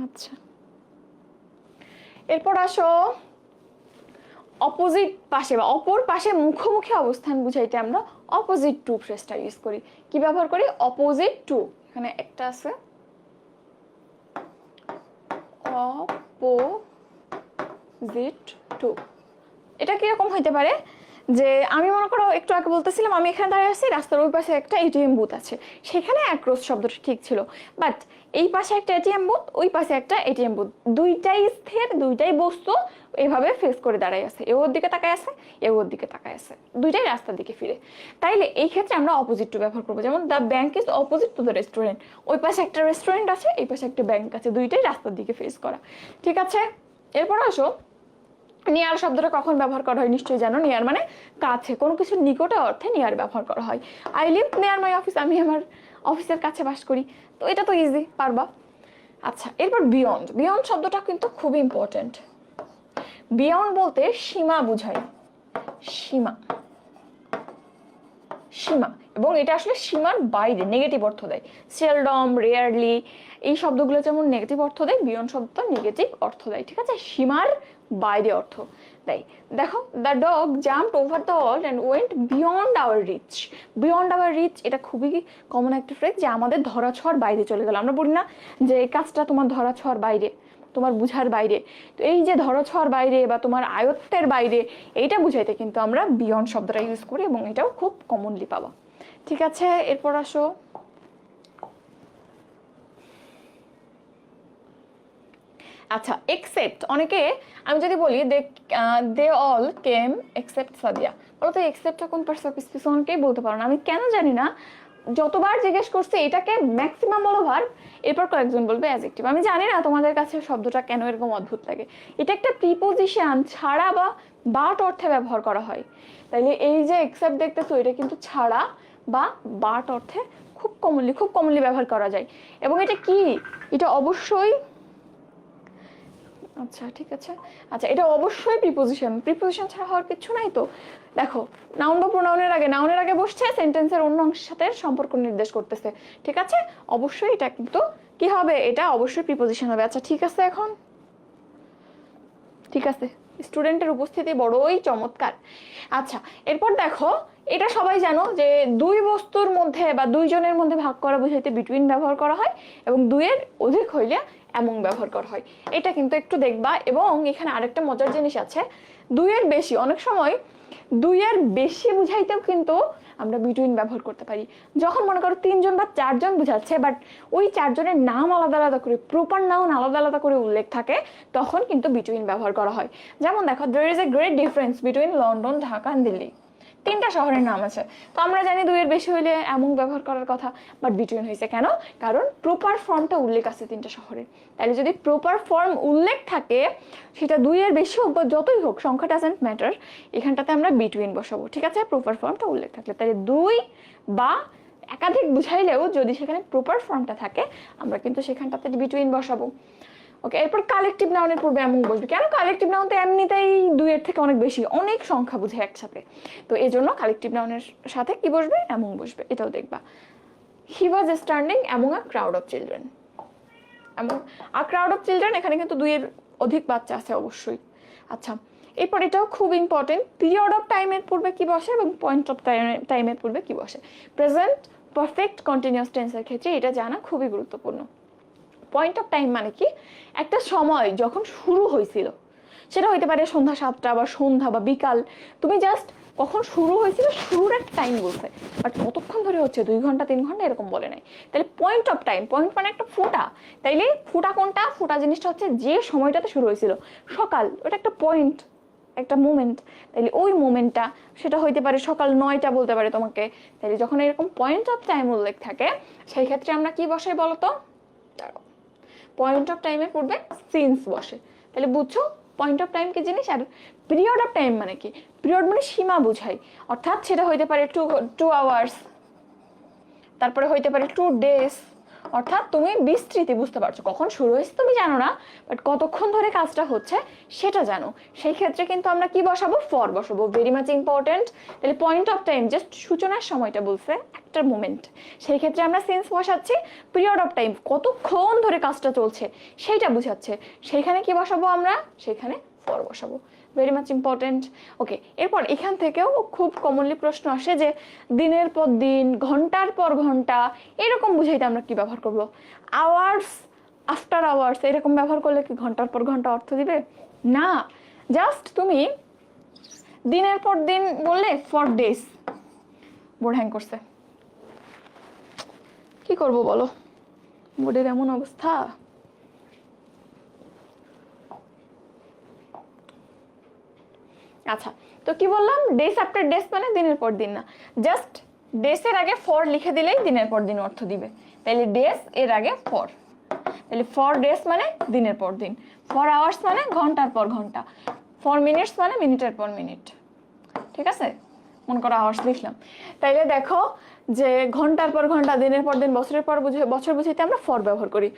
আচ্ছা, এরপর আসো অপোজিট পাশে বা অপর পাশে মুখোমুখি অবস্থান বুঝাইতে আমরা অপোজিট টু ফ্রেজটা ইউজ করি। কি ব্যবহার করি? Opposite to. এখানে একটা আছে অপোজিট টু। এটা কিরকম হইতে পারে যে আমি মনে করো একটু আগে বলতেছিলাম আমি এখানে দাঁড়িয়ে আছি, রাস্তার ওই পাশে একটা এটিএম বুথ আছে, সেখানে অ্যাক্রস শব্দটা ঠিক ছিল, বাট এই পাশে একটা এটিএম বুথ, ওই পাশে একটা এটিএম বুথ, দুইটাই স্থির, দুইটাই বস্তু এইভাবে ফেস করে দাঁড়ায় আছে, এ ওর দিকে তাকায় আছে, এ ওর দিকে তাকায় আছে, দুইটাই রাস্তার দিকে ফিরে। তাইলে এই ক্ষেত্রে আমরা অপোজিট টু ব্যবহার করবো। যেমন the bank is opposite to the restaurant, ওই পাশে একটা রেস্টুরেন্ট আছে, এই পাশে একটা ব্যাংক আছে, দুইটাই রাস্তার দিকে ফেস করা। ঠিক আছে, এরপর আসো নিয়ার শব্দটা কখন ব্যবহার করা হয় নিশ্চয়ই জানো। নিয়ার মানে কাছে, কোনো কিছু নিকটে অর্থে নিয়ার ব্যবহার করা হয়। I live near my office, আমি আমার অফিসের কাছে বাস করি। তো এটা তো ইজি, পারবা। আচ্ছা, এরপর বিয়ন্ড। বিয়ন্ড শব্দটা কিন্তু খুব ইম্পর্টেন্ট। বিয়ন্ড বলতে সীমা বুঝায়, সীমা, সীমা, এবং এটা আসলে সীমার বাইরে নেগেটিভ অর্থ দেয়। সেলডম, রেয়ারলি, এই শব্দগুলো যেমন নেগেটিভ অর্থ দেয়, বিয়ন্ড শব্দটা নেগেটিভ অর্থ দেয়। ঠিক আছে, সীমার বাইরে অর্থ দেয়। দেখো, the dog jumped over the wall and went beyond our reach. Beyond our reach এটা খুবই কমন একটা ফ্রেজ, যে আমাদের ধরাছোঁয়ার বাইরে চলে গেল। আমরা বলি না যে এই কাজটা তোমার ধরাছোঁয়ার বাইরে, তোমার বুঝার বাইরে। তো এই যে ধরাছোঁয়ার বাইরে বা তোমার আয়ত্তের বাইরে, এইটা বুঝাইতে কিন্তু আমরা বিয়ন্ড শব্দটা ইউজ করি, এবং এটাও খুব কমনলি পাবা। ঠিক আছে, এরপর আসো আচ্ছা এক্সেপ্ট। অনেকে, আমি যদি বলি they all came except Sadia, বলো তো এক্সেপ্টটা কোন পার্টিসিপেন্ট? অনেকেই বলতে পারো না, আমি কেন জানি না, যতবার জিজ্ঞেস করছে এটাকে ম্যাক্সিমাম বলো ভার্ব, এরপর কয়েকজন বলবে অ্যাডজেক্টিভ। আমি জানি না তোমাদের কাছে শব্দটা কেন এরকম অদ্ভুত লাগে। এটা একটা প্রিপোজিশন ছাড়া বা বাট অর্থে ব্যবহার করা হয়। তাইলে এই যে এক্সেপ্ট দেখতেছো, এটা কিন্তু ছাড়া বা বাট অর্থে খুব কমনলি ব্যবহার করা যায়। এবং এটা কি, এটা অবশ্যই, আচ্ছা ঠিক আছে, আচ্ছা এটা অবশ্যই প্রিপোজিশন। প্রিপোজিশন ছাড়া হওয়ার কিছু নাই। তো দেখো, নাউন বা নাউনের আগে বসছে, সেন্টেন্সের অন্য অংশের সাথে সম্পর্ক নির্দেশ করতেছে। ঠিক আছে, অবশ্যই এটা কিন্তু কি হবে, এটা অবশ্যই প্রিপোজিশন হবে। আচ্ছা ঠিক আছে, এখন ঠিক আছে, স্টুডেন্টের উপস্থিতি বড়ই চমৎকার। আচ্ছা, এরপর দেখো, এটা সবাই জানো যে দুই বস্তুর মধ্যে বা দুইজনের মধ্যে ভাগ করা বুঝাইতে বিটুইন ব্যবহার করা হয়, এবং দুইয়ের অধিক হইলে এমন ব্যবহার করা হয়। এটা কিন্তু একটু দেখবা। এবং এখানে আরেকটা মজার জিনিস আছে, দুইয়ের বেশি, অনেক সময় দুইয়ের বেশি বুঝাইতেও কিন্তু আমরা বিটুইন ব্যবহার করতে পারি। যখন মনে করো 3 জন বা 4 জন বুঝাচ্ছে, বাট ওই 4 জনের নাম আলাদা আলাদা করে, প্রপার নাউন আলাদা আলাদা করে উল্লেখ থাকে, তখন কিন্তু বিটুইন ব্যবহার করা হয়। যেমন দেখো, there is a great difference between London, Dhaka and Delhi. 3টা শহরের নাম আছে, তো আমরা জানি দুইয়ের বেশি হইলে এমন ব্যবহার করার কথা, বাট বিটুইন হয়েছে কেন? কারণ প্রপার ফর্মটা উল্লেখ আছে 3টা শহরের। তাহলে যদি প্রপার ফর্ম উল্লেখ থাকে, সেটা দুইয়ের বেশি হোক বা যতই হোক, সংখ্যা ডাজন্ট ম্যাটার, এখানটাতে আমরা বিটুইন বসাবো। ঠিক আছে, প্রপার ফর্মটা উল্লেখ থাকলে। তাহলে দুই বা একাধিক বুঝাইলেও যদি সেখানে প্রপার ফর্মটা থাকে, আমরা কিন্তু সেখানটাতে বিটুইন বসাবো। ওকে, এরপর কালেকটিভ নাউনের পূর্বে এমন বসবে কেন? কালেকটিভ নাউন তো এমনিতেই দুইয়ের থেকে অনেক বেশি, অনেক সংখ্যা বুঝে একসাথে, তো এই জন্য কালেকটিভ নাউনের সাথে কি বসবে? এমন বসবে। এটাও দেখবা। He was standing among a crowd of children. এমন আ ক্রাউড অফ চিলড্রেন, এখানে কিন্তু দুইয়ের অধিক বাচ্চা আছে অবশ্যই। আচ্ছা, এরপর এটাও খুব ইম্পর্টেন্ট, পিরিয়ড অফ টাইমের পূর্বে কি বসে এবং পয়েন্ট অফ টাইমের পূর্বে কি বসে। প্রেজেন্ট পারফেক্ট কন্টিনিউয়াস টেন্সের ক্ষেত্রে এটা জানা খুবই গুরুত্বপূর্ণ। পয়েন্ট অফ টাইম মানে কি? একটা সময় যখন শুরু হয়েছিল, সেটা হইতে পারে সন্ধ্যা 7টা বা সন্ধ্যা বা বিকাল, তুমি জাস্ট কখন শুরু হয়েছিল শুরুর একটা টাইম বলছে, বাট কতক্ষণ ধরে হচ্ছে, 2 ঘন্টা 3 ঘন্টা এরকম বলে নাই। তাহলে পয়েন্ট অফ টাইম, পয়েন্ট মানে একটা ফোঁটা। তাইলে ফোঁটা কোনটা? ফোঁটা জিনিসটা হচ্ছে যে সময়টাতে শুরু হয়েছিল, সকাল, ওটা একটা পয়েন্ট, একটা মোমেন্ট। তাইলে ওই মোমেন্টটা, সেটা হইতে পারে সকাল 9টা বলতে পারে তোমাকে। তাইলে যখন এরকম পয়েন্ট অফ টাইম উল্লেখ থাকে, সেই ক্ষেত্রে আমরা কি বসাই বলো তো? পয়েন্ট অফ টাইমের পূর্বে সিন্স বসে। তাহলে বুঝছো পয়েন্ট অফ টাইম কি জিনিস। আর পিরিয়ড অফ টাইম মানে কি? পিরিয়ড মানে সীমা বুঝায়, অর্থাৎ সেটা হইতে পারে 2 আওয়ার্স, তারপরে হইতে পারে 2 ডেজ, অর্থাৎ তুমি বিস্তৃতি, বুঝতে পারছো কখন শুরু হয়েছে তুমি জানো না, বাট কতক্ষণ ধরে কাজটা হচ্ছে সেটা জানো। সেই ক্ষেত্রে কিন্তু আমরা কি বসাবো? ফর বসাবো। Very much important. তাহলে পয়েন্ট অফ টাইম জাস্ট সূচনার সময়টা বলছে, একটা মোমেন্ট, সেই ক্ষেত্রে আমরা সেন্স বসাচ্ছি। পিরিয়ড অফ টাইম কতক্ষণ ধরে কাজটা চলছে সেইটা বুঝাচ্ছে, সেইখানে কি বসাবো আমরা? সেখানে ফর বসাবো। Very much important. ওকে, এরপর এখান থেকেও খুব কমনলি প্রশ্ন আসে যে দিনের পর দিন, ঘন্টার পর ঘন্টা, এরকম বুঝাইতে আমরা কি ব্যবহার করব? আওয়ার্স, আফটার আওয়ার্স এরকম ব্যবহার করলে কি ঘন্টার পর ঘন্টা অর্থ দিবে? না, জাস্ট তুমি দিনের পর দিন বললে ফর ডেজ। বোর্ড হ্যাং করছে, কি করব বলো, বোর্ডের এমন অবস্থা। আচ্ছা, তো কি বললাম, ডেস আফটার ডেস মানে দিনের পর দিন না, জাস্ট ডেসের আগে ফর লিখে দিলেই দিনের পর দিন অর্থ দিবে। তাহলে ডেস এর আগে ফর, তাহলে ফর ডেস মানে দিনের পর দিন, ফর আওয়ার্স মানে ঘন্টার পর ঘন্টা, ফর মিনিটস মানে মিনিটের পর মিনিট। ঠিক আছে, মনে করো আওয়ার্স লিখলাম। তাইলে দেখো যে ঘন্টার পর ঘন্টা, দিনের পর দিন, বছরের পর বছর বুঝাইতে আমরা ফর ব্যবহার করি।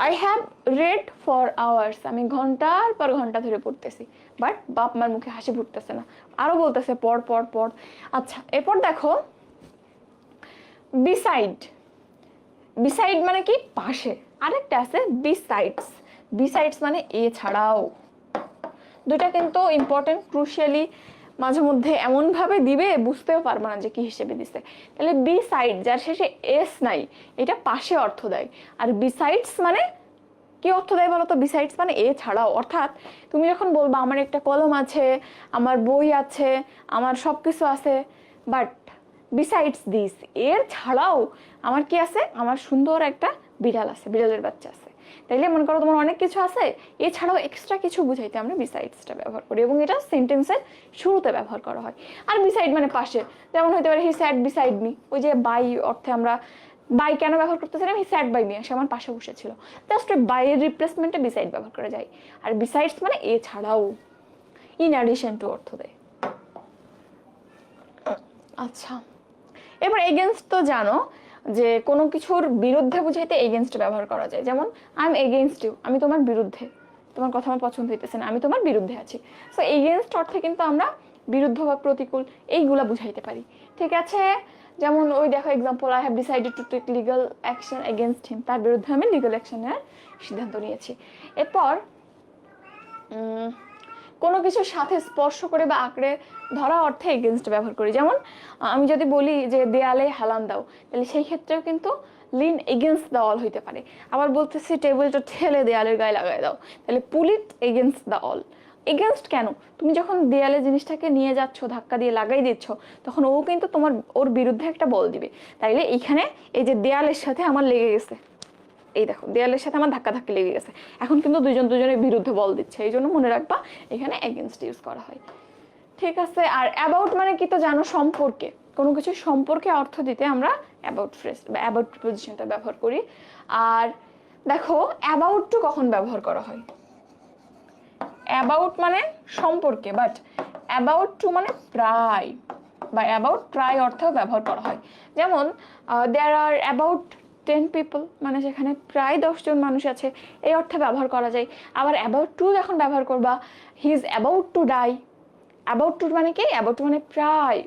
I have read for hours, আমি ঘন্টার পর ঘন্টা ধরে পড়তেছি, বাট বাপ মার মুখে হাসি ফুটতেছে না, আরো বলতেছে পড় পড় পড়। আচ্ছা, এরপর দেখো বিসাইড। বিসাইড মানে কি? পাশে। আরেকটা আছে বিসাইডস। বিসাইডস মানে এছাড়াও। দুটা কিন্তু ইম্পর্টেন্ট, ক্রুশিয়ালি মাঝে মধ্যে এমন ভাবে দিবে বুঝতেও পারবে না যে কি হিসেবে দিছে। তাহলে বিসাইড, যার শেষে এস নাই, এটা পাশে অর্থ দেয়। আর বিসাইডস মানে কি অর্থ দেয় বলো তো? বিসাইডস মানে এছাড়াও। অর্থাৎ তুমি যখন বলবা আমার একটা কলম আছে, আমার বই আছে, আমার সবকিছু আছে, বাট বিসাইডস দিস, এর ছাড়াও আমার কি আছে? আমার সুন্দর একটা বিড়াল আছে, বিড়ালের বাচ্চা আছে। তাইলে মনে করো তোমার অনেক কিছু আছে, এছাড়াও এক্সট্রা কিছু বুঝাইতে আমরা বিসাইডসটা ব্যবহার করি, এবং এটা সেন্টেন্সের শুরুতে ব্যবহার করা হয়। আর বিসাইড মানে পাশে, যেমন হইতে পারে হি স্যাট বিসাইড মি। ওই যে বাই অর্থে আমরা বাই কেন ব্যবহার করতেছিলাম? হি স্যাট বাই মি, সে আমার পাশে বসেছিল। জাস্ট ওই বাই এর রিপ্লেসমেন্টে বিসাইড ব্যবহার করা যায়। আর বিসাইডস মানে এছাড়াও, ইন অ্যাডিশন টু অর্থ দেয়। আচ্ছা, এবার এগেনস্ট তো জানো যে কোনো কিছুর বিরুদ্ধে বুঝাইতে এগেনস্ট ব্যবহার করা যায়। যেমন আই এম এগেনস্ট ইউ, আমি তোমার বিরুদ্ধে, তোমার কথা আমার পছন্দ হইতেছে না, আমি তোমার বিরুদ্ধে আছি। সো এগেনস্ট অর্থে কিন্তু আমরা বিরুদ্ধ বা প্রতিকূল এইগুলা বুঝাইতে পারি। ঠিক আছে, যেমন ওই দেখো example, I have decided to take legal action against him, তার বিরুদ্ধে আমি লিগাল অ্যাকশন নেওয়ার সিদ্ধান্ত নিয়েছি। এরপর কোনো কিছুর সাথে স্পর্শ করে বা আঁকড়ে ধরা অর্থে এগেনস্ট ব্যবহার করি। যেমন আমি যদি বলি যে দেয়ালে হেলান দাও, তাহলে সেই ক্ষেত্রেও কিন্তু লিন এগেনস্ট দ্য অল হইতে পারে। আবার বলতেছি টেবিলটা ঠেলে দেয়ালের গায়ে লাগাই দাও, তাহলে পুল ইট এগেনস্ট দ্য অল। এগেনস্ট কেন? তুমি যখন দেয়ালে জিনিসটাকে নিয়ে যাচ্ছ, ধাক্কা দিয়ে লাগাই দিচ্ছ, তখন ও কিন্তু ওর বিরুদ্ধে একটা বল দিবে। তাইলে এইখানে এই যে দেয়ালের সাথে আমার লেগে গেছে, এই দেখো দেয়ালের সাথে আমার ধাক্কা ধাক্কি লেগে গেছে, এখন কিন্তু দুজনের বিরুদ্ধে বল দিচ্ছে, এই জন্য মনে রাখবা এখানে এগেনস্ট ইউজ করা হয়। ঠিক আছে, আর অ্যাবাউট মানে কি তো জানো? সম্পর্কে, কোনো কিছু সম্পর্কে অর্থ দিতে আমরা অ্যাবাউট ফ্রেজ বা অ্যাবাউট প্রিপোজিশনটা ব্যবহার করি। আর দেখো অ্যাবাউট টু কখন ব্যবহার করা হয়? অ্যাবাউট মানে সম্পর্কে, বাট অ্যাবাউট টু মানে প্রায়, বা অ্যাবাউট প্রায় অর্থেও ব্যবহার করা হয়। যেমন দেয়ার আর অ্যাবাউট 10 পিপল, মানে সেখানে প্রায় 10 জন মানুষ আছে, এই অর্থে ব্যবহার করা যায়। আবার অ্যাবাউট টু যখন ব্যবহার করবা, he is about to die. About to মানে কি? অ্যাবাউট টু মানে প্রায়,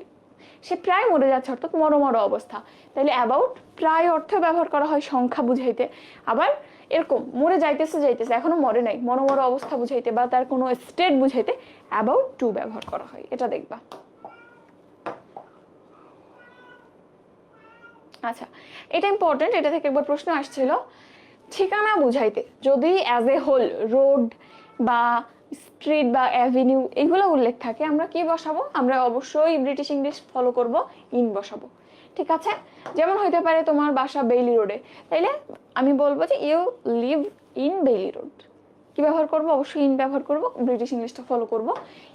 সে প্রায় মরে যাচ্ছে, অর্থাৎ মরমর অবস্থা। তাইলে অ্যাবাউট প্রায় অর্থে ব্যবহার করা হয় সংখ্যা বুঝাইতে। আবার এরকম মরে যাইতেছে এখনো মরে নাই, মরমর অবস্থা বুঝাইতে বা তার কোনো স্টেট বুঝাইতে অ্যাবাউট টু ব্যবহার করা হয়, এটা দেখবা। আচ্ছা, এটা ইম্পর্টেন্ট, এটা থেকে একবার প্রশ্ন আসছিল। ঠিকানা বুঝাইতে যদি অ্যাজ এ হোল রোড বা স্ট্রিট বা অ্যাভিনিউ এগুলো উল্লেখ থাকে, আমরা কি বসাবো? আমরা অবশ্যই ব্রিটিশ ইংলিশ ফলো করব, ইন বসাবো। ঠিক আছে, যেমন হইতে পারে তোমার বাসা বেইলি রোডে, তাইলে আমি বলবো যে you live in Bailey Road. কি ব্যবহার করব? অবশ্যই ইন ব্যবহার করব, ব্রিটিশ ইংলিশটা ফলো করব,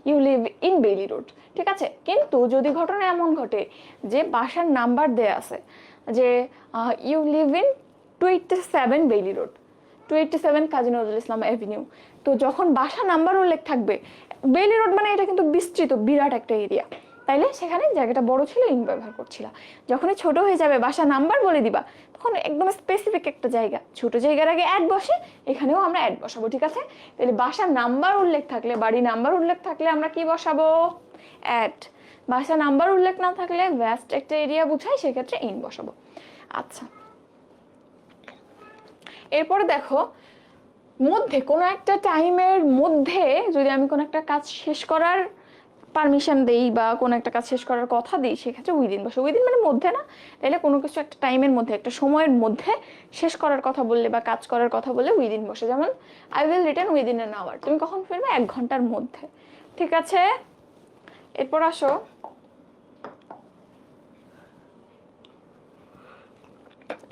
you live in Bailey Road. ঠিক আছে, কিন্তু যদি ঘটনা এমন ঘটে যে বাসার নাম্বার দেয়া আছে, যে you live in 287 Bailey Road, 287 Kazi Nazrul Islam avenue, তো যখন বাসা নাম্বার উল্লেখ থাকবে, বেইলি রোড মানে এটা কিন্তু বিস্তৃত বিরাট একটা এরিয়া, তাইলে সেখানে জায়গাটা বড় ছিল, ইন ব্যবহার করছিলা। যখনই ছোট হয়ে যাবে, বাসা নাম্বার বলে দিবা, তখন একদম স্পেসিফিক একটা জায়গা, ছোট জায়গার আগে অ্যাড বসে, এখানেও আমরা অ্যাড বসাবো। ঠিক আছে, তাহলে বাসার নাম্বার উল্লেখ থাকলে, বাড়ি নাম্বার উল্লেখ থাকলে আমরা কি বসাবো? অ্যাড। বাসা নাম্বার উল্লেখ না থাকলে, ভ্যাস্ট একটা এরিয়া বুঝায়, সেক্ষেত্রে ইন বসাবো। আচ্ছা, এরপরে দেখো মধ্যে কোনো একটা টাইমের মধ্যে যদি আমি কোনো একটা কাজ শেষ করার পারমিশন দেই বা কোনো একটা কাজ শেষ করার কথা দিই, সেক্ষেত্রে উইদিন বসে। উইদিন মানে মধ্যে না, তাইলে কোনো কিছু একটা টাইমের মধ্যে, একটা সময়ের মধ্যে শেষ করার কথা বললে বা কাজ করার কথা বললে উইদিন বসে। যেমন I will return within an hour, তুমি কখন ফিরবে? 1 ঘন্টার মধ্যে। ঠিক আছে, এরপর আসো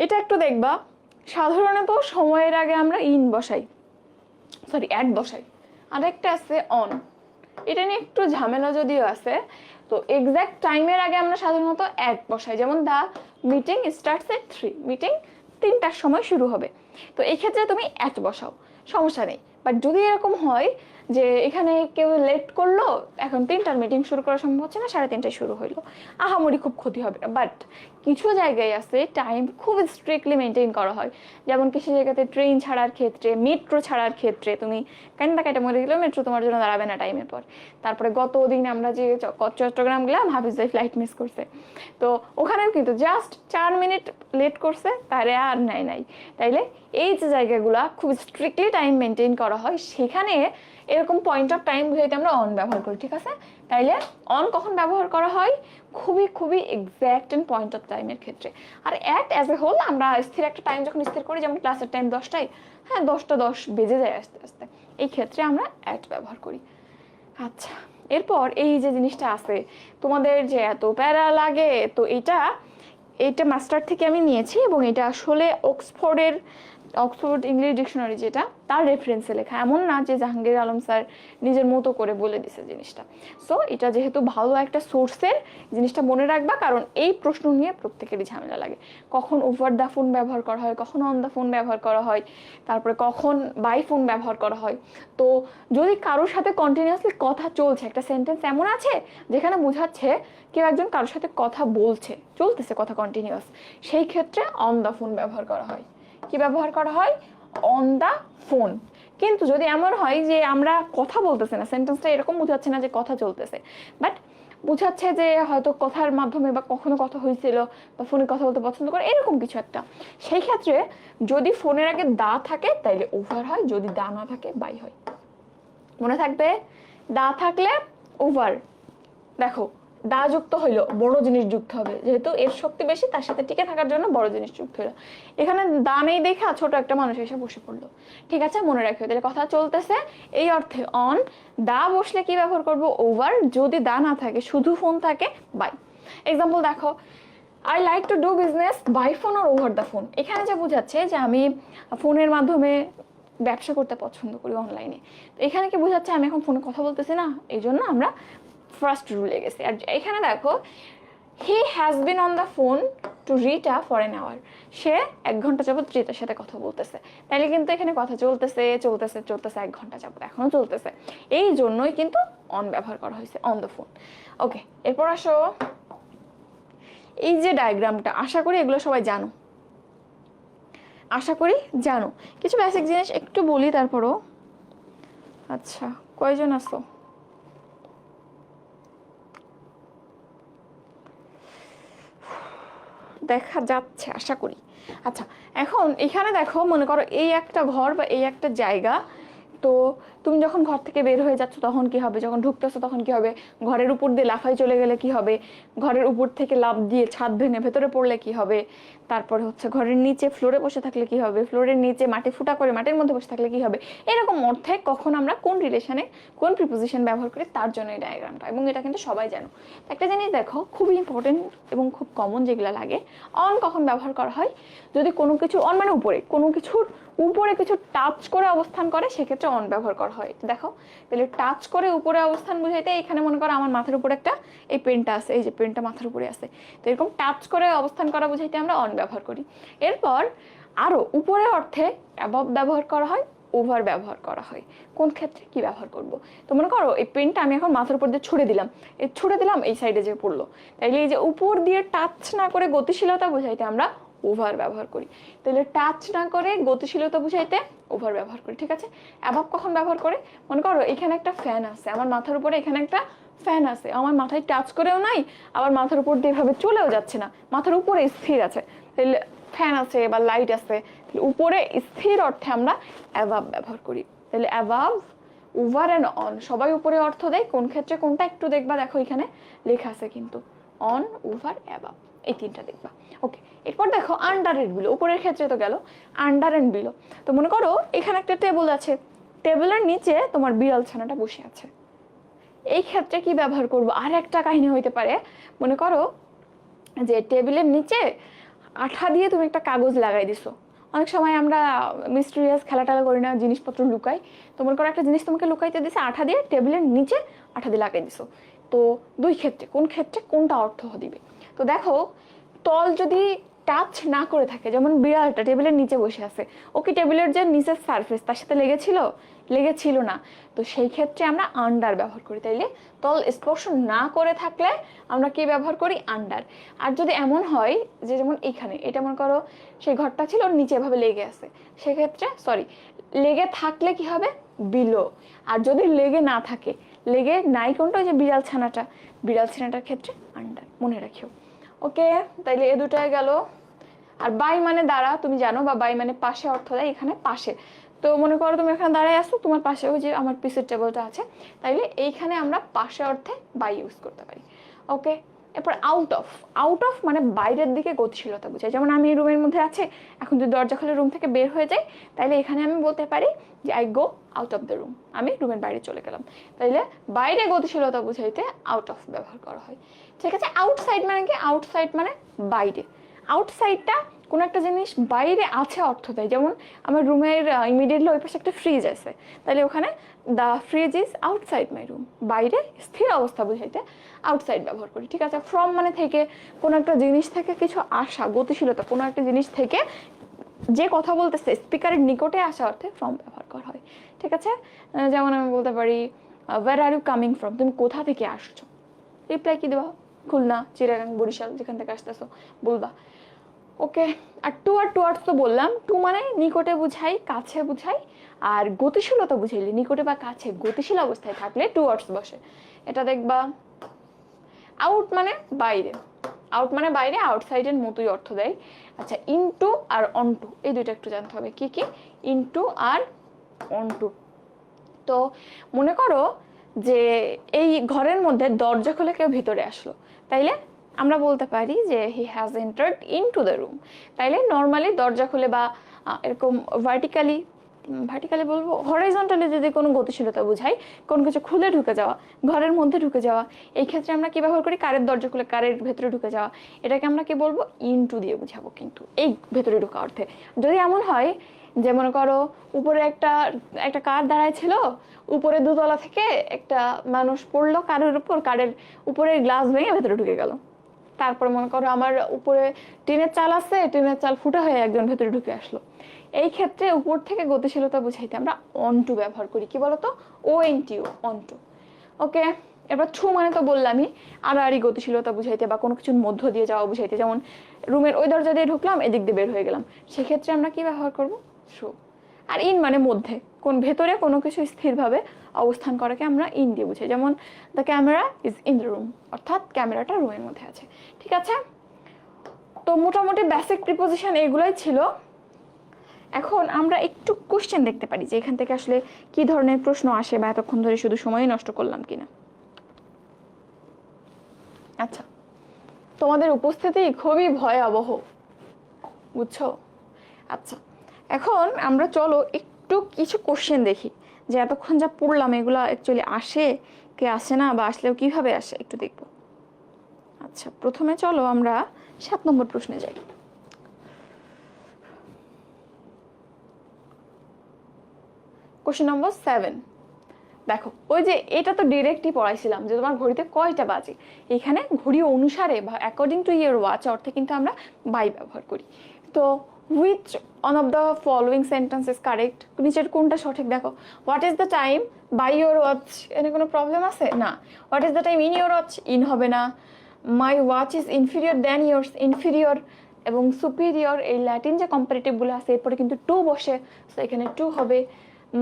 এটা একটু দেখবা। সাধারণত সময়ের আগে আমরা ইন বসাই, সরি অ্যাট বসাই। আরেকটা আছে অন, এটা নিয়ে একটু ঝামেলা যদিও আছে। তো এক্সাক্ট টাইমের আগে আমরা সাধারণত অ্যাট বসাই, যেমন the meeting starts at 3, meeting 3টার সময় শুরু হবে। তো এই ক্ষেত্রে তুমি অ্যাট বসাও, সমস্যা নেই। বাট যদি এরকম হয় যে এখানে কেউ লেট করলো, এখন 3টার মিটিং শুরু করা সম্ভব হচ্ছে না, 3:30টায় শুরু হইলো, আহামরি খুব ক্ষতি হবে না। বাট কিছু জায়গায় আছে টাইম খুব স্ট্রিক্টলি মেনটেন করা হয়, যেমন কিছু জায়গাতে ট্রেন ছাড়ার ক্ষেত্রে, মেট্রো ছাড়ার ক্ষেত্রে তুমি কাইটা মরে গেলেও মেট্রো তোমার জন্য দাঁড়াবে না টাইমের পর। তারপরে গত দিন আমরা যে চট্টগ্রাম গেলাম, হাফিজ ভাই ফ্লাইট মিস করছে, তো ওখানেও কিন্তু জাস্ট 4 মিনিট লেট করছে, তারে আর নাই। তাইলে এই যে জায়গাগুলা খুব স্ট্রিক্টলি টাইম মেনটেন করা হয়, সেখানে এরকম পয়েন্ট অফ টাইম বুঝাইতে আমরা অন ব্যবহার করি। ঠিক আছে, তাইলে অন কখন ব্যবহার করা হয়? খুবই এক্স্যাক্ট এন্ড পয়েন্ট অফ টাইমের ক্ষেত্রে। আর অ্যাট অ্যাজ এ হোল আমরা স্থির একটা টাইম যখন স্থির করি, যেমন ক্লাসের টাইম 10টায়, হ্যাঁ 10টা 10 বেজে যায় আস্তে আস্তে, এই ক্ষেত্রে আমরা অ্যাট ব্যবহার করি। আচ্ছা, এরপর এই যে জিনিসটা আছে তোমাদের যে এত প্যারা লাগে, তো এটা মাস্টার থেকে আমি নিয়েছি, এবং এটা আসলে অক্সফোর্ড ইংলিশ ডিকশনারি যেটা, তার রেফারেন্সে লেখা। এমন না যে জাহাঙ্গীর আলম স্যার নিজের মতো করে বলে দিছে জিনিসটা। সো এটা যেহেতু ভালো একটা সোর্সের, জিনিসটা মনে রাখবা, কারণ এই প্রশ্ন নিয়ে প্রত্যেকেরই ঝামেলা লাগে। কখন ওভার দ্য ফোন ব্যবহার করা হয়, কখন অন দ্য ফোন ব্যবহার করা হয়, তারপরে কখন বাই ফোন ব্যবহার করা হয়। তো যদি কারোর সাথে কন্টিনিউয়াসলি কথা চলছে, একটা সেন্টেন্স এমন আছে যেখানে বোঝাচ্ছে কেউ একজন কারোর সাথে কথা বলছে, চলতেছে কথা কন্টিনিউয়াস, সেই ক্ষেত্রে অন দ্য ফোন ব্যবহার করা হয়। কি ব্যবহার করা হয়? On the phone. কিন্তু যদি এমন হয় যে আমরা কথা বলতেছি না, সেন্টেন্সটা এরকম বোঝাচ্ছে না যে কথা চলতেছে, বাট বোঝাচ্ছে যে হয়তো কথার মাধ্যমে বা কখনো কথা হয়েছিল বা ফোনে কথা বলতে পছন্দ করে, এরকম কিছু একটা, সেই ক্ষেত্রে যদি ফোনের আগে দা থাকে তাইলে ওভার হয়, যদি দা না থাকে বাই হয়। মনে থাকবে, দা থাকলে ওভার। দেখো, দা যুক্ত হইলো, বড় জিনিস যুক্ত হবে, যেহেতু এর শক্তি বেশি, তার সাথে টিকে থাকার জন্য বড় জিনিস যুক্ত হইলো। এখানে দা নেই দেখা ছোট একটা মানুষ এসে বসে পড়লো। ঠিক আছে, মনে রাখবে, তাহলে কথা চলতেছে এই অর্থে অন, দা বসলে কি ব্যবহার করব? ওভার। যদি দা না থাকে, শুধু ফোন থাকে, বাই। এক্সাম্পল দেখো, I like to do business by phone or over the phone. এখানে যে বোঝাচ্ছে যে আমি ফোনের মাধ্যমে ব্যবসা করতে পছন্দ করি অনলাইনে। তো এখানে কি বোঝাচ্ছে? আমি এখন ফোনে কথা বলতেছি না, এই জন্য আমরা ফার্স্ট রুলে গেছি। আর এখানে দেখো, he has been on the phone to Rita for an hour, সে 1 ঘন্টা যাবত রিতার সাথে কথা বলতেছে। তাইলে কিন্তু এখানে কথা চলতেছে 1 ঘন্টা যাবত, এখনো চলতেছে, এই জন্যই কিন্তু অন ব্যবহার করা হয়েছে, অন দ্য ফোন। ওকে, এরপর আসো এই যে ডায়াগ্রামটা, আশা করি এগুলো সবাই জানো, আশা করি জানো। কিছু বেসিক জিনিস একটু বলি তারপরও। আচ্ছা, কয়জন আছো? দেখা যাচ্ছে আশা করি। আচ্ছা, এখন এখানে দেখো, মনে করো এই একটা ঘর বা এই একটা জায়গা, তো তুমি যখন ঘর থেকে বের হয়ে যাচ্ছ তখন কি হবে? যখন ঢুকতেছো তখন কি হবে? ঘরের উপর দিয়ে লাফাই চলে গেলে কি হবে? ঘরের উপর থেকে লাফ দিয়ে ছাদ ভেঙে ভেতরে পড়লে কি হবে? তারপরে হচ্ছে ঘরের নিচে ফ্লোরে বসে থাকলে কি হবে? ফ্লোরের নিচে মাটি ফুটা করে মাটির মধ্যে বসে থাকলে কি হবে? এরকম অর্থে কখন আমরা কোন রিলেশনে কোন প্রিপোজিশন ব্যবহার করি, তার জন্য এই ডায়াগ্রামটা, এবং এটা কিন্তু সবাই জানো। একটা জিনিস দেখো, খুবই ইম্পর্টেন্ট এবং খুব কমন যেগুলো লাগে, অন কখন ব্যবহার করা হয়? যদি কোনো কিছু অন মানে উপরে, কোনো কিছুর উপরে কিছু টাচ করে অবস্থান করে, সেক্ষেত্রে অন ব্যবহার করা হয়। দেখো, তাহলে টাচ করে উপরে অবস্থান বুঝাইতে, এখানে মনে করো আমার মাথার উপরে একটা এই পেনটা আছে, এই যে পেনটা মাথার উপরে আছে, তো এরকম টাচ করে অবস্থান করা বুঝাইতে আমরা অন ব্যবহার করি। এরপর আরো উপরে অর্থে অ্যাবভ ব্যবহার করা হয়, ওভার ব্যবহার করা হয়। কোন ক্ষেত্রে কি ব্যবহার করব? তো মনে করো এই পেনটা আমি এখন মাথার উপর দিয়ে ছুড়ে দিলাম, এই সাইডে যে পড়লো, তাইলে এই যে উপর দিয়ে টাচ না করে গতিশীলতা বুঝাইতে আমরা ওভার ব্যবহার করি। তাহলে টাচ না করে গতিশীলতা বুঝাইতে ওভার ব্যবহার করি। ঠিক আছে, অ্যাবভ কখন ব্যবহার করে? মনে করো এখানে একটা ফ্যান আছে, আমার মাথার উপরে এখানে একটা ফ্যান আছে, আমার মাথায় টাচ করেও নাই, আবার মাথার উপর দিয়ে এভাবে চলেও যাচ্ছে না, মাথার উপরে স্থির আছে, তাহলে ফ্যান আছে বা লাইট আছে, উপরে স্থির অর্থে আমরা অ্যাভাব ব্যবহার করি। তাহলে অ্যাভাব, ওভার অ্যান্ড অন সবাই উপরে অর্থ দেয়। কোন ক্ষেত্রে কোনটা একটু দেখবা, দেখো এখানে লেখা আছে কিন্তু, অন, ওভার, অ্যাভাব, এই তিনটা দেখবা। ওকে, এরপর দেখো আন্ডার এন্ড বিলো। উপরের ক্ষেত্রে তো গেল, আন্ডার এন্ড বিলো। তো মনে করো এখানে একটা টেবিল আছে, টেবিলের নিচে তোমার বিড়াল ছানাটা বসে আছে। এই ক্ষেত্রে কি ব্যবহার করব? আর একটা কাহিনী হইতে পারে, মনে করো যে টেবিলের নিচে আঠা দিয়ে তুমি একটা কাগজ লাগাই দিছো। অনেক সময় আমরা মিস্টেরিয়াস খেলা টেলা করি না, জিনিসপত্র লুকাই। তো মনে করো একটা জিনিস তোমাকে লুকাইতে দিছে, আঠা দিয়ে টেবিলের নিচে আঠা দিয়ে লাগাই দিছো। তো দুই ক্ষেত্রে কোন ক্ষেত্রে কোনটা অর্থ দিবে? তো দেখো, তল যদি টাচ না করে থাকে, যেমন বিড়ালটা টেবিলের নিচে বসে আছে, ও কি টেবিলের যে নিচের সারফেস তার সাথে লেগেছিল না, তো সেই ক্ষেত্রে আমরা আন্ডার ব্যবহার করি। তাইলে তল স্পর্শ না করে থাকলে আমরা কি ব্যবহার করি? আন্ডার। আর যদি এমন হয় যে যেমন এইখানে এটা মনে করো সেই ঘরটা ছিল ওর নিচে এভাবে লেগে আছে, সেক্ষেত্রে লেগে থাকলে কি হবে? বিলো। আর যদি লেগে না থাকে, লেগে নাই কোনটা, ওই যে বিড়াল ছানাটার ক্ষেত্রে আন্ডার, মনে রাখিও। ওকে, তাইলে এ দুটাই গেল। আর বাই মানে দ্বারা, তুমি জানো, বা বাই মানে পাশে অর্থ দেয়, এখানে পাশে। তো মনে করো তুমি এখানে দাঁড়ায় আসো, তোমার পাশে ওই যে আমার পিসের টেবিলটা আছে, তাইলে এইখানে আমরা পাশে অর্থে বাই ইউজ করতে পারি। ওকে, এরপর আউট অফ মানে বাইরের দিকে গতিশীলতা বোঝায়। যেমন আমি এই রুমের মধ্যে আছি, এখন যদি দরজা খুলে রুম থেকে বের হয়ে যাই, তাইলে এখানে আমি বলতে পারি যে I go out of the room, আমি রুমের বাইরে চলে গেলাম। তাইলে বাইরে গতিশীলতা বুঝাইতে আউট অফ ব্যবহার করা হয়। ঠিক আছে, আউটসাইড মানে কি? আউটসাইড মানে বাইরে। আউটসাইডটা কোনো একটা জিনিস বাইরে আছে অর্থ দেয়। যেমন আমার রুমের ইমিডিয়েটলি ওই পাশে একটা ফ্রিজ আছে, তাহলে ওখানে the fridge is outside my room, বাইরে স্থির অবস্থা বুঝাইতে আউটসাইড ব্যবহার করি। ঠিক আছে, ফ্রম মানে থেকে, কোনো একটা জিনিস থেকে কিছু আসা, গতিশীলতা, কোনো একটা জিনিস থেকে যে কথা বলতেছে স্পিকারের নিকটে আসা অর্থে ফ্রম ব্যবহার করা হয়। ঠিক আছে, যেমন আমি বলতে পারি where are you coming from, তুমি কোথা থেকে আসছো? রিপ্লাই কি দেবা? খুলনা, চিটাগাং, বরিশাল, যেখান থেকে আসতেছো বলবা। ওকে, আর টুয়ার্ডস তো বললাম, টু মানে নিকটে বুঝাই, কাছে বুঝাই। আর গতিশীলতা বুঝাইলে, নিকটে বা কাছে গতিশীল অবস্থায় থাকলে টুয়ার্ডস বসে। এটা দেখবা। আউট মানে বাইরে, আউটসাইডের মতোই অর্থ দেয়। আচ্ছা, ইনটু আর অনটু, এই দুইটা একটু জানতে হবে। কি কি? ইনটু আর অনটু। তো মনে করো যে এই ঘরের মধ্যে দরজা খুলে কেউ ভিতরে আসলো, তাইলে আমরা বলতে পারি যে he has entered into the room. তাইলে নর্মালি দরজা খুলে বা এরকম ভার্টিক্যালি বলবো, হরাইজন্টালি যদি কোনো গতিশীলতা বুঝাই, কোনো কিছু খুলে ঢুকে যাওয়া, ঘরের মধ্যে ঢুকে যাওয়া, এই ক্ষেত্রে আমরা কি ব্যবহার করি? কারের দরজা খুলে কারের ভেতরে ঢুকে যাওয়া, এটাকে আমরা কি বলবো? ইনটু দিয়ে বুঝাবো, কিন্তু এই ভেতরে ঢোকা অর্থে। যদি এমন হয় যে মনে করো উপরে একটা কার দাঁড়ায় ছিল, উপরে দোতলা থেকে একটা মানুষ পড়লো কারের উপর, কারের উপরের গ্লাস ভেঙে ভেতরে ঢুকে গেল। তারপর মনে করো আমার উপরে টিনের চাল আছে, টিনের চাল ফুটা হয়ে একজন ভেতরে ঢুকে আসলো। এই ক্ষেত্রে উপর থেকে গতিশীলতা বুঝাইতে আমরা অনটু ব্যবহার করি। কি বলতো? ONTU, অনটু। ওকে, এবার থ্রু মানে তো বললামই, আড়াআড়ি গতিশীলতা বুঝাইতে বা কোনো কিছুর মধ্য দিয়ে যাওয়া বুঝাইতে। যেমন রুমের ওই দরজা দিয়ে ঢুকলাম, এদিক দিয়ে বের হয়ে গেলাম, সেক্ষেত্রে আমরা কি ব্যবহার করব? থ্রু। আর ইন মানে মধ্যে, কোন ভেতরে কোনো কিছু স্থিরভাবে অবস্থান করাকে আমরা ইন দিয়ে বুঝাই। যেমন the camera is in the room, অর্থাৎ ক্যামেরাটা রুমের মধ্যে আছে। ঠিক আছে, তো মোটামুটি বেসিক প্রিপোজিশন এগুলোই ছিল। এখন আমরা একটু কোশ্চেন দেখতে পারি যে এখান থেকে আসলে কি ধরনের প্রশ্ন আসে, বা এতক্ষণ ধরে শুধু সময় নষ্ট করলাম কিনা। আচ্ছা, তোমাদের উপস্থিতি খুবই ভয়াবহ, বুঝছো? আচ্ছা, এখন আমরা চলো একটু কিছু কোশ্চেন দেখি, যে এতক্ষণ যা পড়লাম এগুলো অ্যাকচুয়ালি আসে কি আসে না, বা আসলেও কিভাবে আসে একটু দেখব। আচ্ছা, প্রথমে চলো আমরা 7 নম্বর প্রশ্নে যাই। Question number 7। দেখো, ওই যে এটা তো ডিরেক্টলি পড়াইছিলাম যে তোমার ঘড়িতে কয়টা বাজে, এখানে ঘড়ি অনুসারে বা অ্যাকর্ডিং টু ইয়ার ওয়াচ অর্থে কিন্তু আমরা বাই ব্যবহার করি। তো which one of the following sentence is correct, নিচের কোনটা সঠিক? দেখো, what is the time by your watch, এনে কোনো প্রবলেম আছে না? What is the time in your watch, in হবে না। My watch is inferior than yours, inferior এবং সুপিরিয়র এই ল্যাটিন যে কম্পারেটিভগুলো আছে এরপরে কিন্তু টু বসে, তো এখানে টু হবে।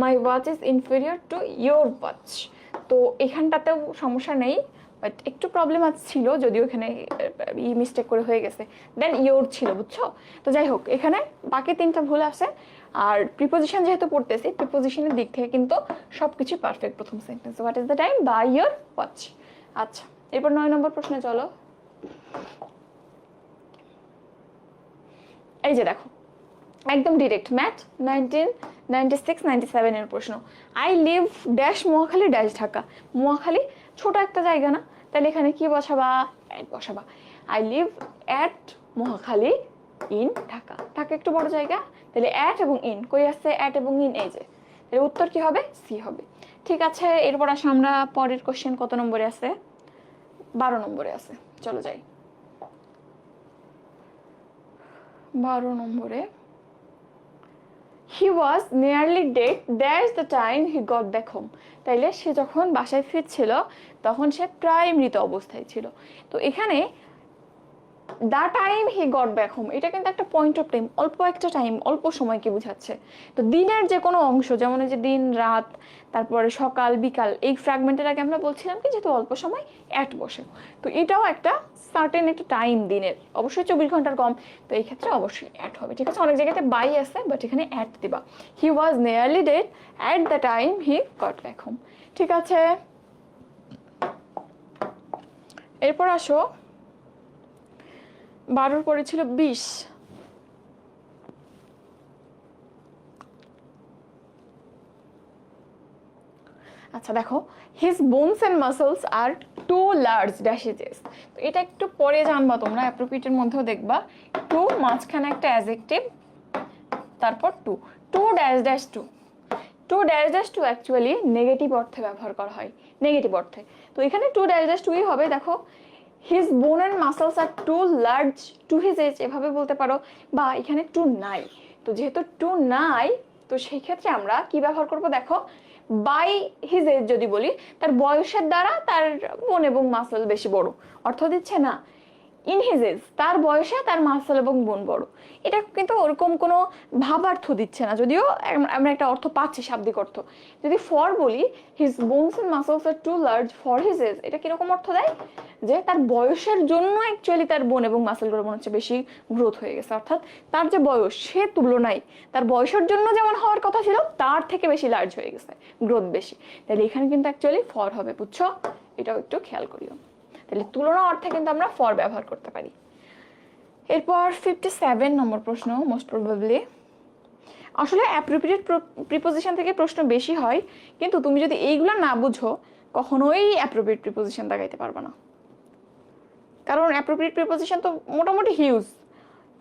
মাই watch is inferior to your watch, তো এখানটাতেও সমস্যা নেই, বাট একটু প্রবলেম ছিল, যদিও এখানে মিস্টেক করে হয়ে গেছে, দেন ইয়োর ছিল, বুঝছো? তো যাই হোক, এখানে বাকি 3টা ভুল আছে। আর প্রিপোজিশন যেহেতু পড়তেছি, প্রিপোজিশনের দিক থেকে কিন্তু সবকিছু পারফেক্ট প্রথম sentence. What is the time? By your watch. আচ্ছা, এরপর 9 নম্বর প্রশ্নে চলো। এই যে দেখো, একদম ডিরেক্ট ম্যাথ, 1996-97 এর প্রশ্ন। I live dash Mohakhali dash Dhaka. Mohakhali ছোট একটা জায়গা না, তাহলে এখানে কি বসাবা? অ্যাট বসাবা। I live at Mohakhali in Dhaka. Dhaka একটু বড় জায়গা, তাহলে অ্যাট এবং ইন কই আছে? অ্যাট এবং ইন, এই যে, তাহলে উত্তর কি হবে? সি হবে। ঠিক আছে, এরপর আসো আমরা পরের কোশ্চেন। কত নম্বরে আছে? 12 নম্বরে আছে। চলো যাই 12 নম্বরে। He was nearly dead, that's the time he got back home. তাইলে সে যখন বাসায় ফিরছিল তখন সে প্রায় মৃত অবস্থায় ছিল। তো এখানে the time he got back home, এটা কিন্তু একটা পয়েন্ট অফ টাইম, অল্প একটা টাইম, অল্প সময়কে বোঝাচ্ছে। তো দিনের যে কোনো অংশ, যেমন যে দিন রাত, তারপরে সকাল বিকাল, এই ফ্র্যাগমেন্টের আগে আমরা বলছিলাম কি যেহেতু অল্প সময় অ্যাট বসে, তো এটাও একটা সার্টেন একটা টাইম দিনের, অবশ্যই 24 ঘন্টার কম, তো এই ক্ষেত্রে অবশ্যই অ্যাট হবে। ঠিক আছে, অনেক জায়গাতে বাই আছে, বাট এখানে অ্যাট দিবা। He was nearly dead at the time he got back home. ঠিক আছে, এরপর আসো 12 পরে ছিল 20। আচ্ছা দেখো, his bones and muscles are too large dashes. তো এটা একটু পরে জানবা তোমরা, অ্যাপ্রোপ্রিয়েটের মধ্যেও দেখবা টু মাঝখানে একটা অ্যাডজেক্টিভ, তারপর too, too dash dash to. Too dash dash to actually negative অর্থে ব্যবহার করা হয়, নেগেটিভ অর্থে। তো এখানে টু ড্যাশ ড্যাশ টুই হবে। দেখো, his bone and muscles are too large to his age, এভাবে বলতে পারো, বা এখানে টু নাই। তো যেহেতু টু নাই, তো সেই ক্ষেত্রে আমরা কি ব্যবহার করব? দেখো, বাই হিজ এজ যদি বলি, তার বয়সের দ্বারা তার বোন এবং মাসল বেশি বড়, অর্থ দিচ্ছে না। ইন হিজ এজ, তার বয়সে তার মাসল এবং বোন বড়, এটা কিন্তু ওরকম কোনো ভাবার্থ দিচ্ছে না, যদিও আমরা একটা অর্থ পাচ্ছি, শাব্দিক অর্থ। যদি ফর বলি, his bones and muscles are too large for his age, এটা কিরকম অর্থ দেয়? যে তার বয়সের জন্য অ্যাকচুয়ালি তার বোন এবং মাসলগুলো মনে হচ্ছে বেশি গ্রোথ হয়ে গেছে, অর্থাৎ তার যে বয়স সে তুলনায় তার বয়সের জন্য যেমন হওয়ার কথা ছিল তার থেকে বেশি লার্জ হয়ে গেছে, গ্রোথ বেশি। তাহলে এখানে কিন্তু অ্যাকচুয়ালি ফর হবে, বুঝছো? এটাও একটু খেয়াল করিও। তাহলে তুলনা অর্থে কিন্তু আমরা ফর ব্যবহার করতে পারি। এরপর 57 নম্বর প্রশ্ন, মোস্ট প্রবাবলি আসলে অ্যাপ্রোপ্রিয়েট প্রিপোজিশন থেকে প্রশ্ন বেশি হয়, কিন্তু তুমি যদি এইগুলো না বুঝো কখনোই অ্যাপ্রোপ্রিয়েট প্রিপোজিশন দেখাইতে পারবে না, কারণ অ্যাপ্রোপ্রিয়েট প্রিপোজিশন তো মোটামুটি হিউজ,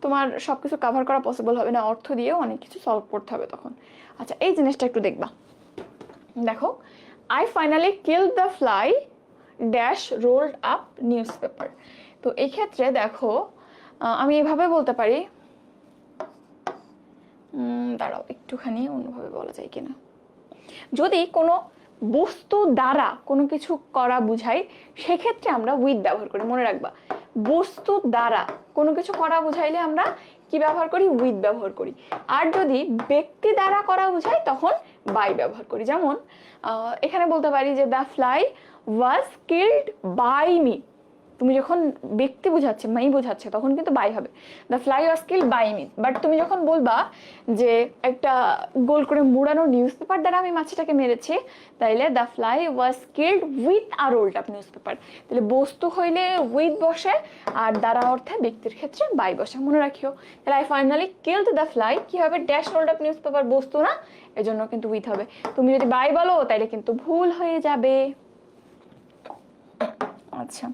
তোমার সবকিছু কভার করা পসিবল হবে না, অর্থ দিয়েও অনেক কিছু সলভ করতে হবে তখন। আচ্ছা, এই জিনিসটা একটু দেখবা। দেখো, I finally killed the fly dash rolled up news paper. তো এই ক্ষেত্রে দেখো, আমি এভাবে বলতে পারি, দাঁড়াও একটুখানি অন্যভাবে বলা যায় কিনা। যদি কোনো বস্তু দ্বারা কোনো কিছু করা বুঝাই, সেক্ষেত্রে আমরা উইথ ব্যবহার করি, মনে রাখবা। বস্তু দ্বারা কোনো কিছু করা বুঝাইলে আমরা কি ব্যবহার করি? উইথ ব্যবহার করি। আর যদি ব্যক্তি দ্বারা করা বুঝাই তখন বাই ব্যবহার করি। যেমন এখানে বলতে পারি যে the fly was killed by me. তুমি যখন ব্যক্তি বোঝাচ্ছে, মাই বোঝাচ্ছে, তখন কিন্তু বাই হবে, the fly was killed by me. But তুমি যখন বলবা যে একটা গোল করে মুড়ানো নিউজ পেপার দ্বারা আমি মাছিটাকে মেরেছি, তাইলে the fly was killed with a rolled up news paper. তাহলে বস্তু হইলে উইথ বসে, আর দ্বারা অর্থে ব্যক্তির ক্ষেত্রে বাই বসে, মনে রাখিও। তাহলে I finally killed the fly কি হবে? Dash rolled up news paper, বস্তু না, এজন্য কিন্তু উইথ হবে। তুমি যদি বাই বলো তাইলে কিন্তু ভুল হয়ে যাবে। আচ্ছা,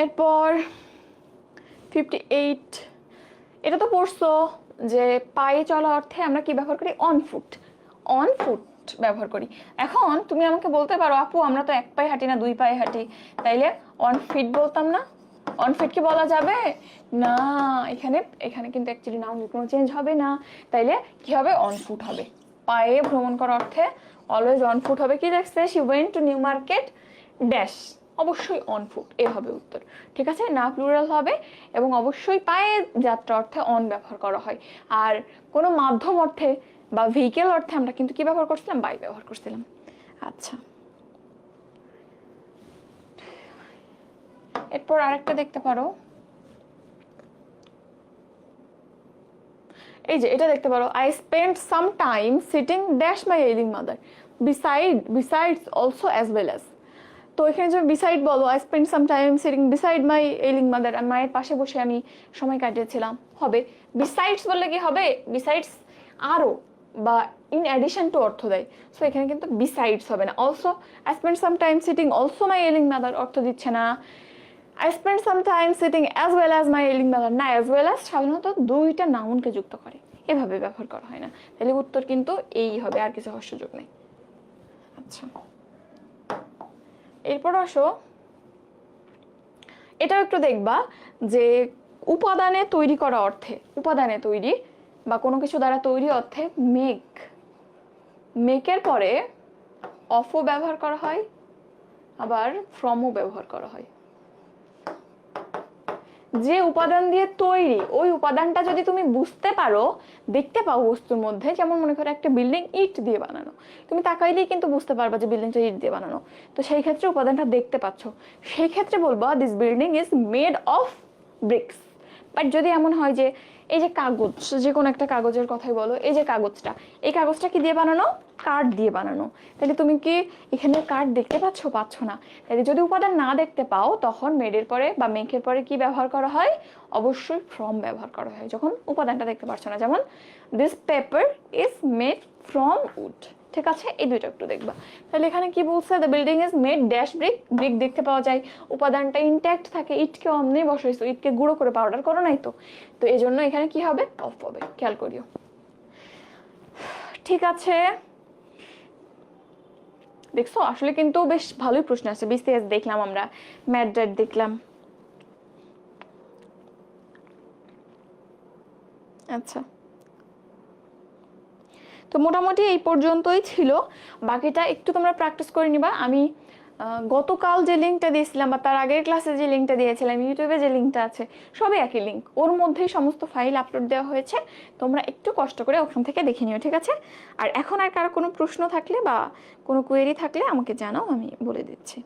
এরপর 58, এটা তো পড়ছো যে পায়ে চলা অর্থে আমরা কি ব্যবহার করি? অন ফুট, অন ফুট ব্যবহার করি। এখন তুমি আমাকে বলতে পারো, আপু আমরা তো এক পায়ে হাঁটি না, দুই পায়ে হাঁটি, তাইলে অন ফিট বলতাম না? অন ফিট কি বলা যাবে না? এখানে কিন্তু অ্যাকচুয়ালি নাউন কোনো চেঞ্জ হবে না, তাইলে কি হবে? অন ফুট হবে। পায়ে ভ্রমণ করার অর্থে অলওয়েজ অন ফুট হবে। কি দেখছে? She went to new market dash, অবশ্যই অন ফুট, এ হবে উত্তর। ঠিক আছে, না প্লুরাল হবে, এবং অবশ্যই পায়ে যাত্রা অর্থে অন ব্যবহার করা হয়। আর কোনো মাধ্যম অর্থে বা ভেহিকেল অর্থে আমরা কিন্তু কি ব্যবহার করছিলাম? বাই ব্যবহার করছিলাম। আচ্ছা, এরপর আরেকটা দেখতে পারো, এই যে এটা দেখতে পারো, I spend some time sitting dash my ailing mother besides also as well as. তো এখানে যে বিসাইড বলো, I spend some time sitting beside my ailing mother, মায়ের পাশে বসে আমি সময় কাটিয়েছিলাম, হবে। বিসাইডস বললে কি হবে, বিসাইডস আরও বা ইন অ্যাডিশন টু অর্থ দেয়, সো এখানে কিন্তু বিসাইডস হবে না। Also I spend some time sitting also my ailing mother অর্থ দিচ্ছে না। I spend some time sitting as well as my ailing mother, না, অ্যাজ ওয়েল অ্যাজ সাধারণত দুইটা নাউনকে যুক্ত করে, এভাবে ব্যবহার করা হয় না। তাহলে উত্তর কিন্তু এই হবে, আর কিছু হওয়ার সুযোগ নেই। আচ্ছা, এরপর আসো, এটাও একটু দেখবা যে উপাদানে তৈরি করা অর্থে, উপাদানে তৈরি বা কোনো কিছু দ্বারা তৈরি অর্থে মেকের পরে অফও ব্যবহার করা হয়, আবার ফ্রমও ব্যবহার করা হয়। যে উপাদান দিয়ে তৈরি, ওই উপাদানটা যদি তুমি বুঝতে পারো, দেখতে পাও বস্তুর মধ্যে, যেমন মনে করো একটা বিল্ডিং ইট দিয়ে বানানো, তুমি তাকাইলেই কিন্তু বুঝতে পারবা যে বিল্ডিংটা ইট দিয়ে বানানো, তো সেই ক্ষেত্রে উপাদানটা দেখতে পাচ্ছ, সেই ক্ষেত্রে বলবা this building is made of bricks. But যদি এমন হয় যে এই যে কাগজ, যে কোনো একটা কাগজের কথাই বলো, এই যে কাগজটা, এই কাগজটা কি দিয়ে বানানো, কাঠ দিয়ে বানানো, তাহলে তুমি কি এখানে কাঠ দেখতে পাচ্ছ না? তাহলে যদি উপাদান না দেখতে পাও, তখন মেডের পরে বা মেকের পরে কি ব্যবহার করা হয়, অবশ্যই ফ্রম ব্যবহার করা হয়, যখন উপাদানটা দেখতে পাচ্ছ না। যেমন this paper is made from would, ঠিক আছে, এই দুইটা একটু দেখবা। তাহলে এখানে কি বলছে, the building is made dash brick, brick দেখতে পাওয়া যায়, উপাদানটা ইনট্যাক্ট থাকে, ইটকে অমনি বসাইছো, ইটকে গুঁড়ো করে পাউডার করো নাই তো, তো এই জন্য এখানে কি হবে, অফ হবে, খেয়াল করিও। ঠিক আছে, দেখছো আসলে কিন্তু বেশ ভালোই প্রশ্ন আছে। বিসিএস দেখলাম আমরা, ম্যাড্রাইট দেখলাম। আচ্ছা, তো মোটামুটি এই পর্যন্তই ছিল, বাকিটা একটু তোমরা প্র্যাকটিস করে নিবা। আমি গতকাল যে লিঙ্কটা দিয়েছিলাম বা তার আগের ক্লাসে যে লিঙ্কটা দিয়েছিলাম, ইউটিউবে যে লিঙ্কটা আছে, সবই একই লিঙ্ক, ওর মধ্যেই সমস্ত ফাইল আপলোড দেওয়া হয়েছে, তোমরা একটু কষ্ট করে ওখান থেকে দেখে নিও, ঠিক আছে। আর এখন আর কারো কোনো প্রশ্ন থাকলে বা কোনো কোয়েরি থাকলে আমাকে জানাও, আমি বলে দিচ্ছি।